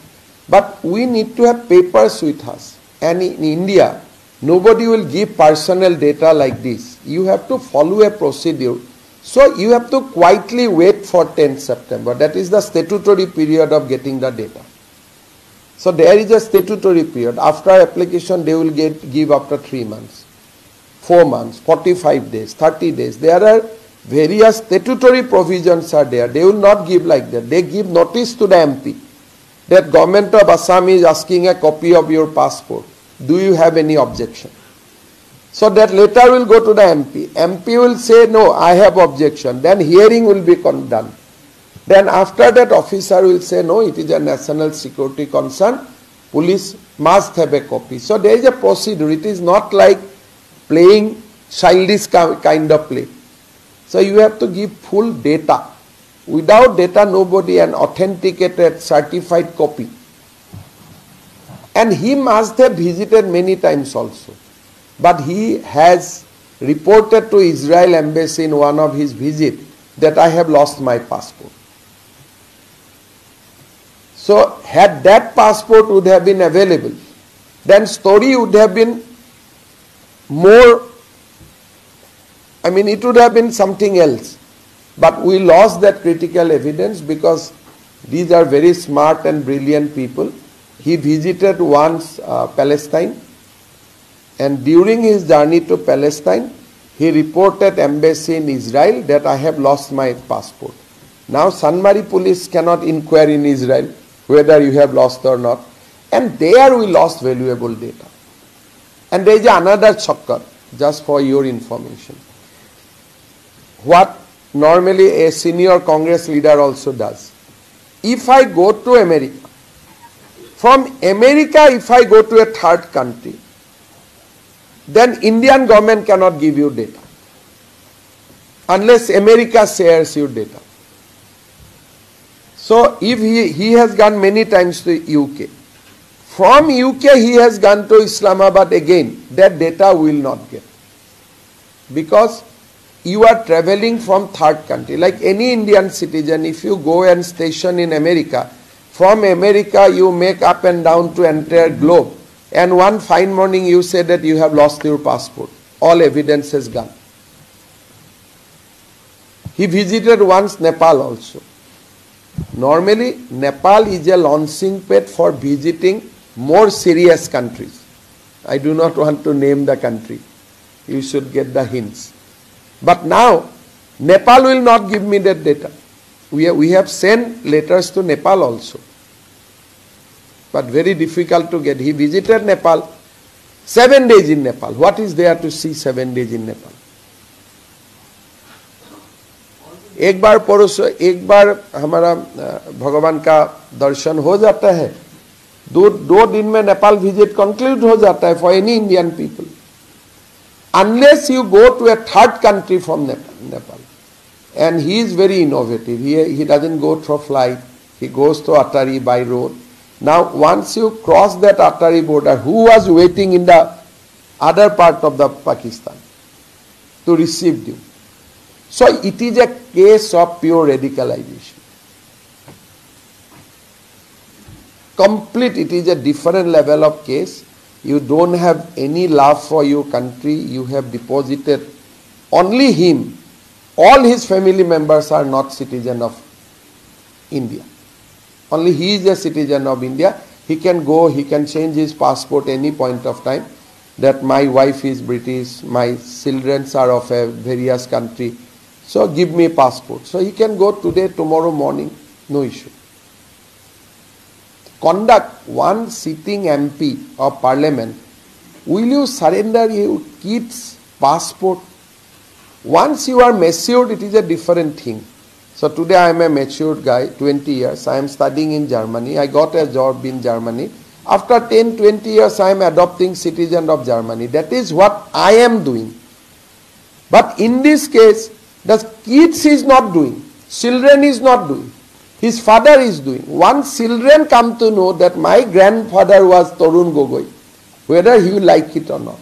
But we need to have papers with us. And in India, nobody will give personal data like this. You have to follow a procedure. So you have to quietly wait for 10th September. That is the statutory period of getting the data. So there is a statutory period. After application, they will give after 3 months, 4 months, 45 days, 30 days. There are various statutory provisions are there. They will not give like that. They give notice to the MP that government of Assam is asking a copy of your passport. Do you have any objection? So that letter will go to the MP. MP will say, no, I have objection. Then hearing will be done. Then after that, officer will say, no, it is a national security concern. Police must have a copy. So there is a procedure. It is not like playing childish kind of play. So you have to give full data. Without data, nobody an authenticated, certified copy. And he must have visited many times also. But he has reported to Israel embassy in one of his visits that I have lost my passport. So had that passport would have been available, then story would have been more, it would have been something else. But we lost that critical evidence because these are very smart and brilliant people. He visited once Palestine, and during his journey to Palestine, he reported embassy in Israel that I have lost my passport. Now Sanmari police cannot inquire in Israel whether you have lost or not. And there we lost valuable data. And there is another chakkar, just for your information. What normally a senior Congress leader also does. If I go to America, from America if I go to a third country, then Indian government cannot give you data unless America shares your data. So if he has gone many times to UK, from UK he has gone to Islamabad again, that data will not get. Because you are traveling from third country. Like any Indian citizen, if you go and station in America, from America you make up and down to entire globe. And one fine morning you say that you have lost your passport. All evidence is gone. He visited once Nepal also. Normally, Nepal is a launching pad for visiting more serious countries. I do not want to name the country. You should get the hints. But now, Nepal will not give me that data. We have sent letters to Nepal also. But very difficult to get. He visited Nepal. 7 days in Nepal. What is there to see 7 days in Nepal? एक बार हमारा भगवान का दर्शन हो जाता है, दो दिन में नेपाल विजिट कंक्लूड हो जाता है for any Indian people. Unless you go to a third country from Nepal. And he is very innovative. He doesn't go through flight. He goes to Atari by road. Now, once you cross that Atari border, who was waiting in the other part of the Pakistan to receive you? So, it is a case of pure radicalization. Complete, it is a different level of case. You don't have any love for your country. You have deposited only him. All his family members are not citizen of India. Only he is a citizen of India. He can go, he can change his passport any point of time. That my wife is British, my children are of a various country. So give me passport. So he can go today, tomorrow morning, no issue. Conduct one sitting MP of parliament. Will you surrender your kids' passport? Once you are matured, it is a different thing. So today I am a matured guy, 20 years. I am studying in Germany. I got a job in Germany. After 10, 20 years, I am adopting citizen of Germany. That is what I am doing. But in this case, the kids is not doing. Children is not doing. His father is doing. Once children come to know that my grandfather was Tarun Gogoi, whether he will like it or not.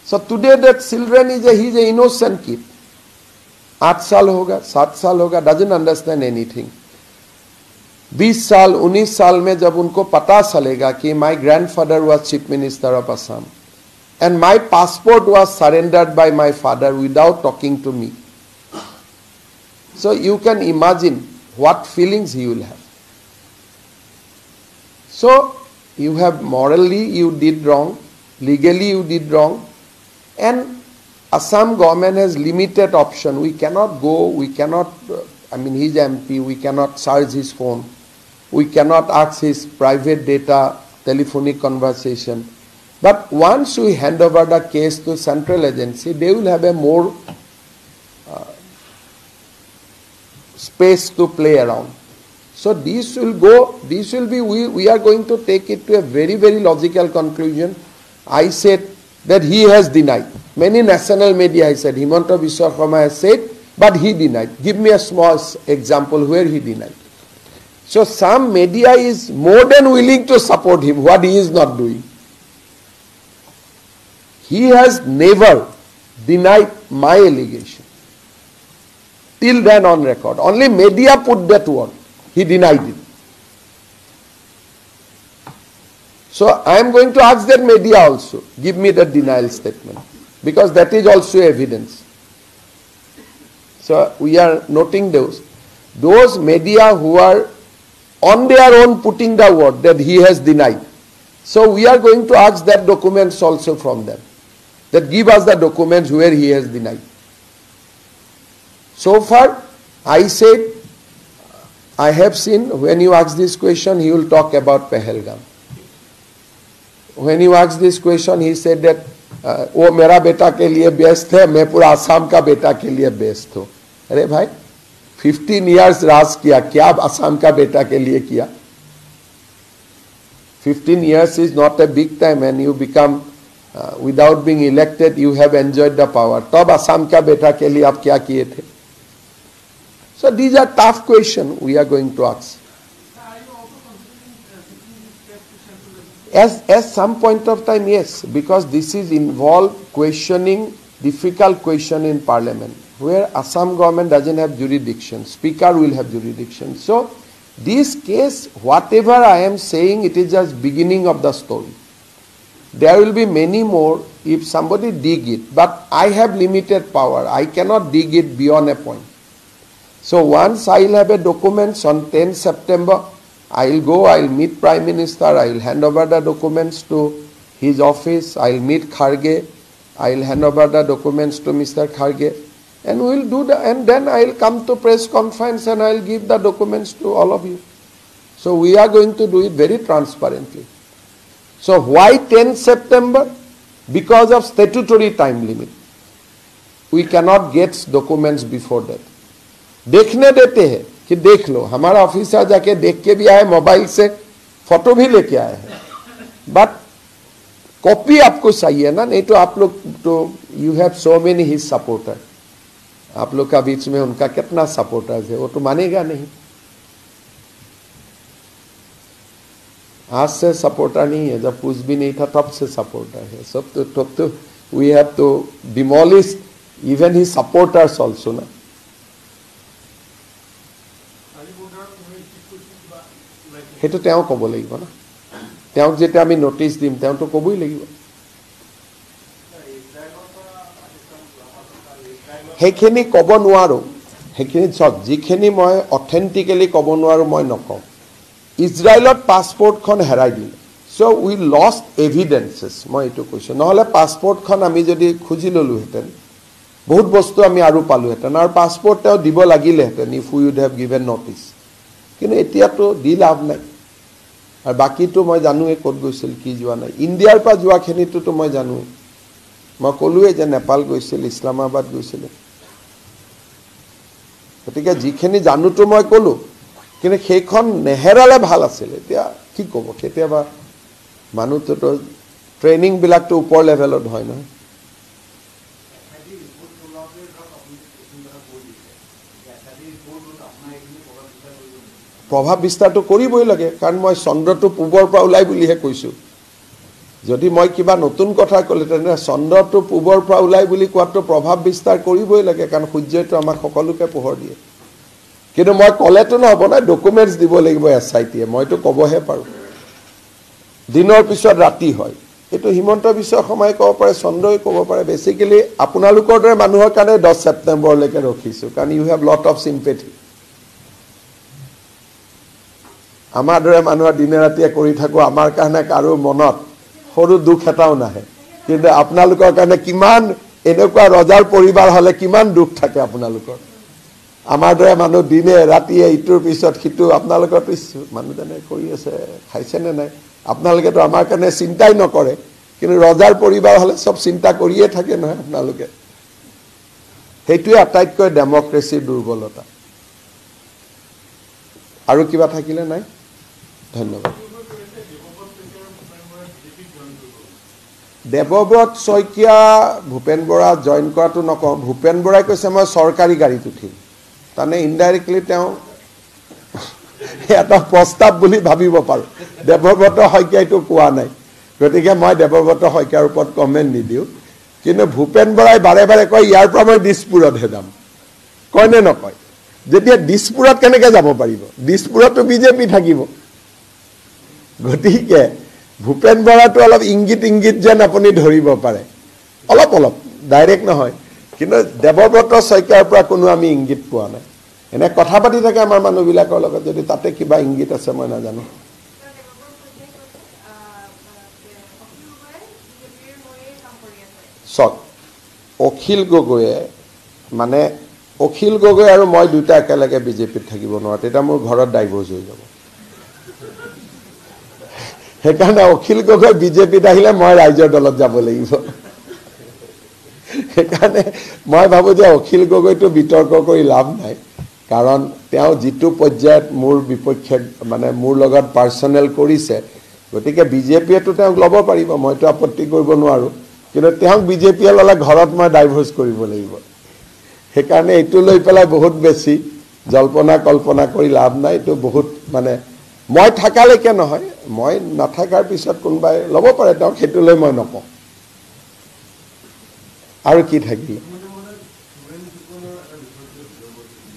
So today that children is he is an innocent kid. 8 साल होगा, 7 साल होगा, doesn't understand anything. 20 साल, 19 साल में जब उनको पता चलेगा कि my grandfather was chief minister of Assam and my passport was surrendered by my father without talking to me. So you can imagine what feelings he will have. So you have morally you did wrong, legally you did wrong, and Assam government has limited option. We cannot go, we cannot, he's MP, we cannot charge his phone, we cannot ask his private data, telephonic conversation. But once we hand over the case to central agency, they will have a more space to play around. So this will be, we are going to take it to a very, very logical conclusion. I said that he has denied. Many national media I said, Himanta Biswa Sarma has said, but he denied. Give me a small example where he denied. So some media is more than willing to support him, what he is not doing. He has never denied my allegation. Till then on record. Only media put that word. He denied it. So I am going to ask that media also. Give me the denial statement. Because that is also evidence. So we are noting those. Those media who are on their own putting the word that he has denied. So we are going to ask that documents also from them. That give us the documents where he has denied. So far, I said, I have seen, when you ask this question, he will talk about Pahalgam. When you ask this question, he said that, वो मेरा बेटा के लिए best है, मैं पूरा आसाम का बेटा के लिए बेस्ट हूँ. अरे भाई, 15 years राज किया, क्या आसाम का बेटा के लिए किया? 15 years is not a big time and you become, without being elected, you have enjoyed the power. तब आसाम का बेटा के लिए आप क्या किए थे? So these are tough questions we are going to ask. At some point of time, yes, because this is involved questioning, difficult question in parliament, where Assam government doesn't have jurisdiction, speaker will have jurisdiction. So this case, whatever I am saying, it is just beginning of the story. There will be many more if somebody dig it, but I have limited power. I cannot dig it beyond a point. So once I will have a documents on 10 September, I will go, I will meet Prime Minister, I will hand over the documents to his office, I will meet Kharge, I will hand over the documents to Mr. Kharge, and we will do that, and then I will come to press conference and I will give the documents to all of you. So we are going to do it very transparently. So why 10 September? Because of statutory time limit. We cannot get documents before that. देखने देते हैं कि देख लो, हमारा officer जाके देख के भी आए, मोबाइल से फोटो भी लेके आए हैं, बट कॉपी आपको चाहिए ना, नहीं तो आप लोग तो you have so many his supporter, आप लोग का बीच में उनका कितना सपोर्टर्स है, वो तो मानेगा नहीं. आज से सपोर्टर नहीं है, जब कुछ भी नहीं था तब से सपोर्टर है. सब तो तब तो we have to demolish even his supporters also ना. সেইটো তেওঁ ক'ব লাগিব না, তেওঁক যেতিয়া আমি নটিচ দিম তেওঁতো ক'বই লাগিব. সেইখিনি ক'ব নোৱাৰোঁ, সেইখিনি চব যিখিনি মই অথেণ্টিকেলি ক'ব নোৱাৰোঁ মই নকওঁ. ইজৰাইলত পাছপৰ্টখন হেৰাই দিলে, চ' উই লষ্ট এভিডেন্সেছ, মই এইটো কৈছোঁ. নহ'লে পাছপৰ্টখন আমি যদি খুজি ল'লোহেঁতেন বহুত বস্তু আমি আৰু পালোহেঁতেন, আৰু পাছপৰ্ট তেওঁ দিব লাগিলেহেঁতেন if we would have given notice. কিন্তু এতিয়াতো দি লাভ নাই. আৰু বাকীটো মই জানোৱেই ক'ত গৈছিল কি যোৱা নাই. ইণ্ডিয়াৰ পৰা যোৱাখিনিতো মই জানোৱেই, মই ক'লোৱেই যে নেপাল গৈছিল, ইছলামাবাদ গৈছিলে. গতিকে যিখিনি জানোতো মই ক'লোঁ, কিন্তু সেইখন নেহেৰালে ভাল আছিল. এতিয়া কি ক'ব, কেতিয়াবা মানুহটোতো ট্ৰেইনিংবিলাকতো ওপৰ লেভেলত হয় নহয়. প্ৰভাৱ বিস্তাৰটো কৰিবই লাগে, কাৰণ মই চন্দ্ৰটো পূবৰ পৰা ওলাই বুলিহে কৈছোঁ. যদি মই কিবা নতুন কথা ক'লে তেনেহ'লে চন্দ্ৰটো পূবৰ পৰা ওলাই বুলি কোৱাটো প্ৰভাৱ বিস্তাৰ কৰিবই লাগে, কাৰণ সূৰ্যটো আমাক সকলোকে পোহৰ দিয়ে. কিন্তু মই ক'লেতো নহ'ব না, ডকুমেণ্টছ দিব লাগিব SIT-য়ে, মইতো ক'বহে পাৰোঁ. দিনৰ পিছত ৰাতি হয়, এইটো হিমন্ত বিশ্ব শৰ্মাই ক'ব পাৰে, চন্দ্ৰই ক'ব পাৰে. বেচিকেলি আপোনালোকৰ দৰে মানুহৰ কাৰণে 10 ছেপ্টেম্বৰলৈকে ৰখিছোঁ, কাৰণ you have lot of sympathy. আমাৰ দৰে মানুহৰ দিনে ৰাতিয়ে কৰি থাকোঁ, আমাৰ কাৰণে কাৰো মনত সৰু দুখ এটাও নাহে. কিন্তু আপোনালোকৰ কাৰণে কিমান, এনেকুৱা ৰজাৰ পৰিবাৰ হ'লে কিমান দুখ থাকে আপোনালোকৰ. আমাৰ দৰে মানুহ দিনে ৰাতিয়ে ইটোৰ পিছত সিটো, আপোনালোকৰ মানুহজনে কৰি আছে, খাইছেনে নাই, আপোনালোকেতো আমাৰ কাৰণে চিন্তাই নকৰে. কিন্তু ৰজাৰ পৰিবাৰ হ'লে চব চিন্তা কৰিয়ে থাকে নহয় আপোনালোকে. সেইটোৱে আটাইতকৈ ডেমক্ৰেচিৰ দুৰ্বলতা. আৰু কিবা থাকিলে নাই? ধন্যবাদ. দেৱব্ৰত শইকীয়া ভূপেন বৰা জইন কৰাটো নকওঁ. ভূপেন বৰাই কৈছে মই চৰকাৰী গাড়ীত উঠিম, তাৰমানে ইনডাইৰেক্টলি তেওঁ এটা প্ৰস্তাৱ বুলি ভাবিব পাৰোঁ. দেৱব্ৰত শইকীয়াইটো কোৱা নাই, গতিকে মই দেৱব্ৰত শইকীয়াৰ ওপৰত কমেণ্ট নিদিওঁ. কিন্তু ভূপেন বৰাই বাৰে বাৰে কয় ইয়াৰ পৰা মই দিছপুৰতহে যাম, কয়নে নকয়? যেতিয়া দিছপুৰত কেনেকৈ যাব পাৰিব? দিছপুৰতো বিজেপি থাকিব. গতিকে ভূপেন বৰাটো অলপ ইংগিত ইংগিত যেন আপুনি ধৰিব পাৰে, অলপ অলপ, ডাইৰেক্ট নহয়. কিন্তু দেৱব্ৰত শইকীয়াৰ পৰা কোনো আমি ইংগিত পোৱা নাই. এনে কথা পাতি থাকে আমাৰ মানুহবিলাকৰ লগত, যদি তাতে কিবা ইংগিত আছে মই নাজানো. চক অখিল গগৈয়ে, মানে অখিল গগৈ আৰু মই দুটা একেলগে বিজেপিত থাকিব নোৱাৰোঁ, তেতিয়া মোৰ ঘৰত ডাইভৰ্চ হৈ যাব. সেইকাৰণে অখিল গগৈ বিজেপিত আহিলে মই ৰাইজৰ দলত যাব লাগিব. সেইকাৰণে মই ভাবোঁ যে অখিল গগৈটো বিতৰ্ক কৰি লাভ নাই, কাৰণ তেওঁ যিটো পৰ্যায়ত মোৰ বিপক্ষে, মানে মোৰ লগত পাৰ্চনেল কৰিছে, গতিকে বিজেপিয়েতো তেওঁক ল'ব পাৰিব, মইতো আপত্তি কৰিব নোৱাৰোঁ. কিন্তু তেওঁক বিজেপিয়ে ল'লে ঘৰত মই ডাইভৰ্চ কৰিব লাগিব. সেইকাৰণে এইটো লৈ পেলাই বহুত বেছি জল্পনা কল্পনা কৰি লাভ নাই. এইটো বহুত মানে মই থাকালৈকে নহয়, মই নাথাকাৰ পিছত কোনোবাই ল'ব পাৰে তেওঁক, সেইটো লৈ মই নকওঁ. আৰু কি থাকিল?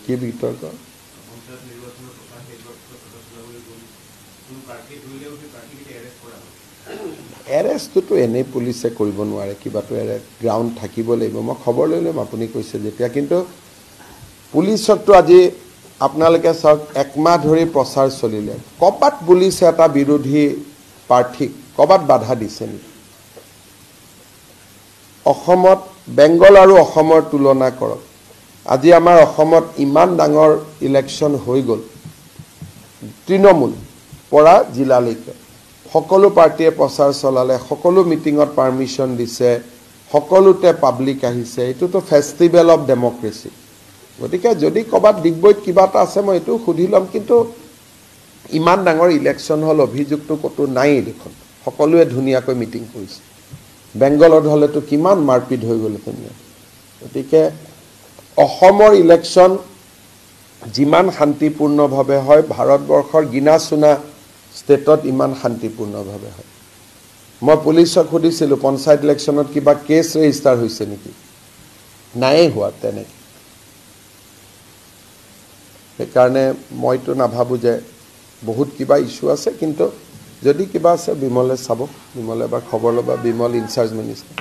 কি বিতৰ্ক? এৰেষ্টটো এনেই পুলিচে কৰিব নোৱাৰে, কিবাটো গ্ৰাউণ্ড থাকিব লাগিব। মই খবৰ লৈ ল'ম আপুনি কৈছে যেতিয়া। কিন্তু পুলিচকতো আজি আপোনালোকে চাওক, একমাহ ধৰি প্ৰচাৰ চলিলে, ক'ৰবাত পুলিচে এটা বিৰোধী প্ৰাৰ্থীক ক'ৰবাত বাধা দিছে নেকি? অসমত বেংগল আৰু অসমৰ তুলনা কৰক। আজি আমাৰ অসমত ইমান ডাঙৰ ইলেকশ্যন হৈ গ'ল, তৃণমূল পৰা জিলালৈকে সকলো পাৰ্টিয়ে প্ৰচাৰ চলালে, সকলো মিটিঙত পাৰ্মিশ্যন দিছে, সকলোতে পাব্লিক আহিছে। এইটোতো ফেষ্টিভেল অফ ডেমক্ৰেচি। গতিকে যদি ক'ৰবাত ডিগবৈত কিবা এটা আছে মই এইটো সুধি ল'ম, কিন্তু ইমান ডাঙৰ ইলেকশ্যন হ'ল, অভিযোগটো ক'তো নায়েই দেখোন। সকলোৱে ধুনীয়াকৈ মিটিং কৰিছে। বেংগলত হ'লেতো কিমান মাৰপিট হৈ গ'ল ধুনীয়া। গতিকে অসমৰ ইলেকশ্যন যিমান শান্তিপূৰ্ণভাৱে হয়, ভাৰতবৰ্ষৰ গিনা চুনা ষ্টেটত ইমান শান্তিপূৰ্ণভাৱে হয়। মই পুলিচক সুধিছিলোঁ পঞ্চায়ত ইলেকশ্যনত কিবা কেছ ৰেজিষ্টাৰ হৈছে নেকি? নায়েই হোৱা তেনেকৈ। সেইকাৰণে মইতো নাভাবোঁ যে বহুত কিবা ইছ্যু আছে, কিন্তু যদি কিবা আছে বিমলে চাব, বিমলে এবাৰ খবৰ ল'বা, বিমল ইনচাৰ্জ মিনিষ্টাৰ।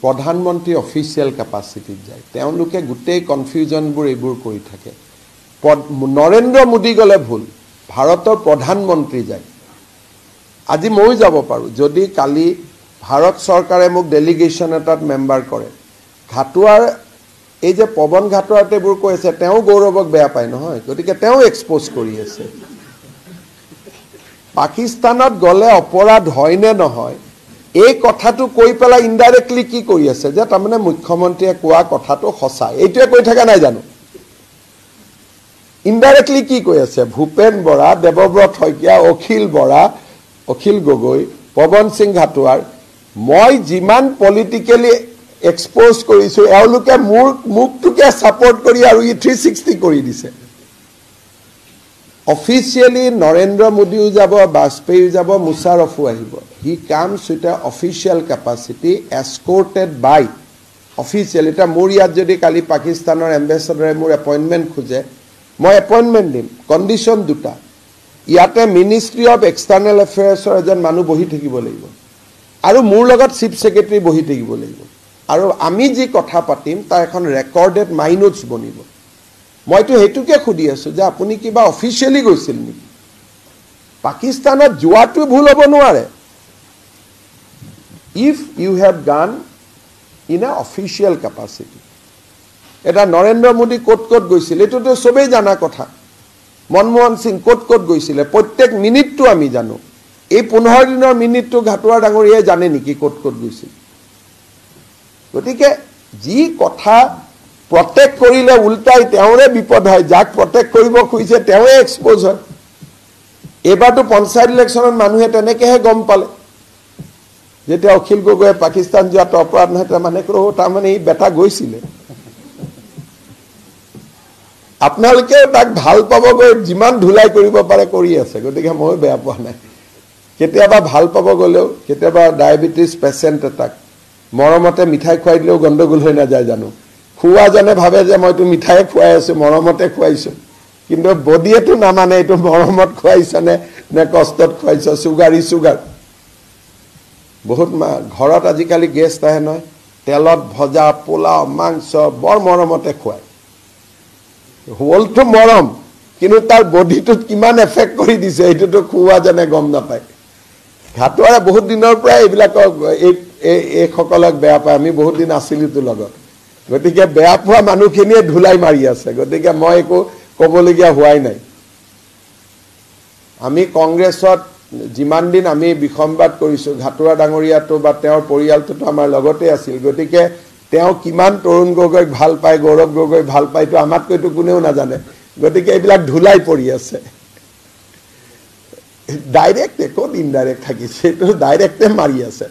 প্ৰধানমন্ত্ৰী অফিচিয়েল কেপাচিটিত যায়, তেওঁলোকে গোটেই কনফিউজনবোৰ এইবোৰ কৰি থাকে। নৰেন্দ্ৰ মোদী গ'লে ভুল, ভাৰতৰ প্ৰধানমন্ত্ৰী যায়। আজি ময়ো যাব পাৰোঁ যদি কালি ভাৰত চৰকাৰে মোক ডেলিগেশ্যন এটাত মেম্বাৰ কৰে। ঘাটোৱাৰ এই যে পৱন ঘাটোৱাৰতে এইবোৰ কৈ আছে, তেওঁ গৌৰৱক বেয়া পায় নহয়, গতিকে তেওঁ এক্সপ'জ কৰি আছে। পাকিস্তানত গ'লে অপৰাধ হয় নে নহয়, এই কথাটো কৈ পেলাই ইনডাইৰেক্টলি কি কৰি আছে যে তাৰমানে মুখ্যমন্ত্ৰীয়ে কোৱা কথাটো সঁচা, এইটোৱে কৈ থকা নাই জানো? ইনডাইৰেক্টলি কি কৈ আছে? ভূপেন বৰা, দেৱব্ৰত শইকীয়া, অখিল বৰা, অখিল গগৈ, পৱন সিং ঘাটোৱাৰ, মই যিমান পলিটিকেলি এক্সপ'জ কৰিছোঁ, এওঁলোকে মোকটোকে ছাপৰ্ট কৰি আৰু 360 কৰি দিছে। অফিচিয়েলি নৰেন্দ্ৰ মোদীও যাব, বাজপেয়ীও যাব, মুছাৰফো আহিব। He comes with a official capacity escorted by official. এতিয়া মোৰ ইয়াত যদি কালি পাকিস্তানৰ এম্বেচাডৰে মোৰ এপইণ্টমেণ্ট খোজে, মই এপইণ্টমেণ্ট দিম, কণ্ডিশ্যন দুটা। ইয়াতে মিনিষ্ট্ৰী অফ এক্সটাৰ্নেল এফেয়াৰ্ছৰ এজন মানুহ বহি থাকিব লাগিব, আৰু মোৰ লগত চিফ ছেক্ৰেটাৰী বহি থাকিব লাগিব, আৰু আমি যি কথা পাতিম তাৰ এখন ৰেকৰ্ডেড মাইনোটছ বনিব। মইতো সেইটোকে সুধি আছোঁ যে আপুনি কিবা অফিচিয়েলি গৈছিল নেকি? পাকিস্তানত যোৱাটো ভুল হ'ব নোৱাৰে। ইফ ইউ হেভ গান ইন এ অফিচিয়েল কেপাচিটি। এটা নৰেন্দ্ৰ মোদী ক'ত ক'ত গৈছিল এইটোতো চবেই জানা কথা। মনমোহন সিং ক'ত ক'ত গৈছিলে প্ৰত্যেক মিনিটটো আমি জানো। এই 15 দিনৰ মিনিটটো ঘাটোৱাৰ ডাঙৰীয়াই জানে নেকি ক'ত ক'ত গৈছিল? গতিকে যি কথা প্ৰটেক্ট কৰিলে উল্টাই তেওঁৰে বিপদ হয়, যাক প্ৰটেক্ট কৰিব খুজিছে তেওঁৱে এক্সপ'জ হয়। এইবাৰতো পঞ্চায়ত ইলেকশ্যনত মানুহে তেনেকৈহে গম পালে, যেতিয়া অখিল গগৈয়ে পাকিস্তান যোৱাটো অপৰাধ নহয়, তাৰমানে ই বেটা গৈছিলে। আপোনালোকেও তাক ভাল পাবগৈ, যিমান ধুলাই কৰিব পাৰে কৰি আছে, গতিকে ময়ো বেয়া পোৱা নাই। কেতিয়াবা ভাল পাব গ'লেও, কেতিয়াবা ডায়েবেটিছ পেচেণ্ট এটাক মৰমতে মিঠাই খুৱাই দিলেও গণ্ডগোল হৈ নাযায় জানো? খুওৱাজনে ভাবে যে মইতো মিঠাই খুৱাই আছোঁ, মৰমতে খুৱাইছোঁ, কিন্তু বডিয়েতো নামানে এইটো মৰমত খুৱাইছনে নে কষ্টত খুৱাইছ। চুগাৰ ই চুগাৰ। বহুত ঘৰত আজিকালি গেষ্ট আহে নহয়, তেলত ভজা পোলাও মাংস বৰ মৰমতে খুৱায়। হ'লটো মৰম, কিন্তু তাৰ বডিটোত কিমান এফেক্ট কৰি দিছে এইটোতো খুওৱাজনে গম নাপায়। ঘাটোৱাৰে বহুত দিনৰ পৰাই এইবিলাকক এইসকলক বেয়া পায়। আমি বহুত দিন আছিলোতো লগত, গতিকে বেয়া পোৱা মানুহখিনিয়ে ধুলাই মাৰি আছে। গতিকে মই একো ক'বলগীয়া হোৱাই নাই। আমি কংগ্ৰেছত যিমান দিন আমি বিসম্বাদ কৰিছোঁ, ঘাটোৱাৰ ডাঙৰীয়াটো বা তেওঁৰ পৰিয়ালটোতো আমাৰ লগতে আছিল। গতিকে তেওঁ কিমান তৰুণ গগৈক ভাল পায়, গৌৰৱ গগৈক ভাল পায়তো আমাতকৈতো কোনেও নাজানে। গতিকে এইবিলাক ধুলাই পৰি আছে। ডাইৰেক্ট ক'ত ইনডাইৰেক্ট থাকিছে, এইটো ডাইৰেক্টে মাৰি আছে।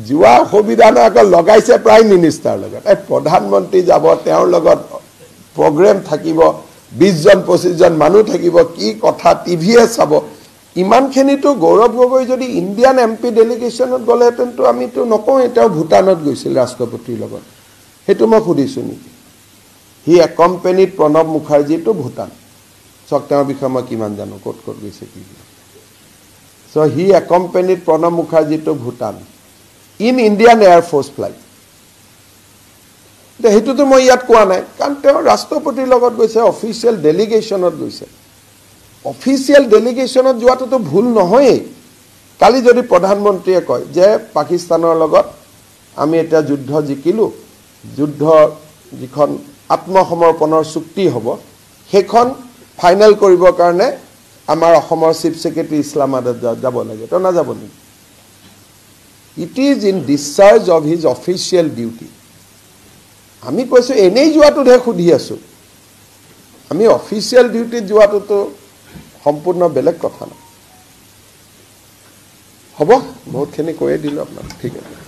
যোৱা অসুবিধা নহয়, আকৌ লগাইছে প্ৰাইম মিনিষ্টাৰ লগত। এই প্ৰধানমন্ত্ৰী যাব, তেওঁৰ লগত প্ৰগ্ৰেম থাকিব, 20 জন 25 জন মানুহ থাকিব, কি কথা টিভিয়ে চাব। ইমানখিনিতো গৌৰৱ গগৈ যদি ইণ্ডিয়ান MP ডেলিগেশ্যনত গ'লেহেঁতেনতো আমিতো নকওঁ তেওঁ ভূটানত গৈছিল ৰাষ্ট্ৰপতিৰ লগত, সেইটো মই সুধিছোঁ নেকি? হি একম্পেনিড প্ৰণৱ মুখাৰ্জী টু ভূটান চাওক তেওঁৰ বিষয়ে মই কিমান জানো ক'ত ক'ত গৈছে কি so he accompanied Pranab Mukherjee to Bhutan in Indian Air Force flight হেতুটো মই ইয়াত কোৱা নাই কাৰণ তেওঁ ৰাষ্ট্ৰপতিৰ লগত গৈছে অফিচিয়েল ডেলিগেশ্যনত গৈছে অফিচিয়েল ডেলিগেশ্যনত যোৱাটো ভুল নহয় কালি যদি প্ৰধানমন্ত্ৰীয়ে কয় যে পাকিস্তানৰ লগত আমি এটা যুদ্ধ জিকিলো যুদ্ধ যিখন আত্মসমৰ্পণৰ চুক্তি হ'ব সেইখন ফাইনেল কৰিবৰ কাৰণে আমাৰ অসমৰ চিফ সেক্ৰেটাৰী ইছলামাবাদ যাব লাগে তো না যাব নেকি it is in discharge of his official duty আমি কৈছো এনেই যোৱাটোহে সুধি আছো আমি অফিচিয়েল ডিউটিত যোৱাটো সম্পূৰ্ণ বেলেগ কথা না হ'ব বহুতখিনি কৈয়ে দিলো আপোনাক ঠিক আছে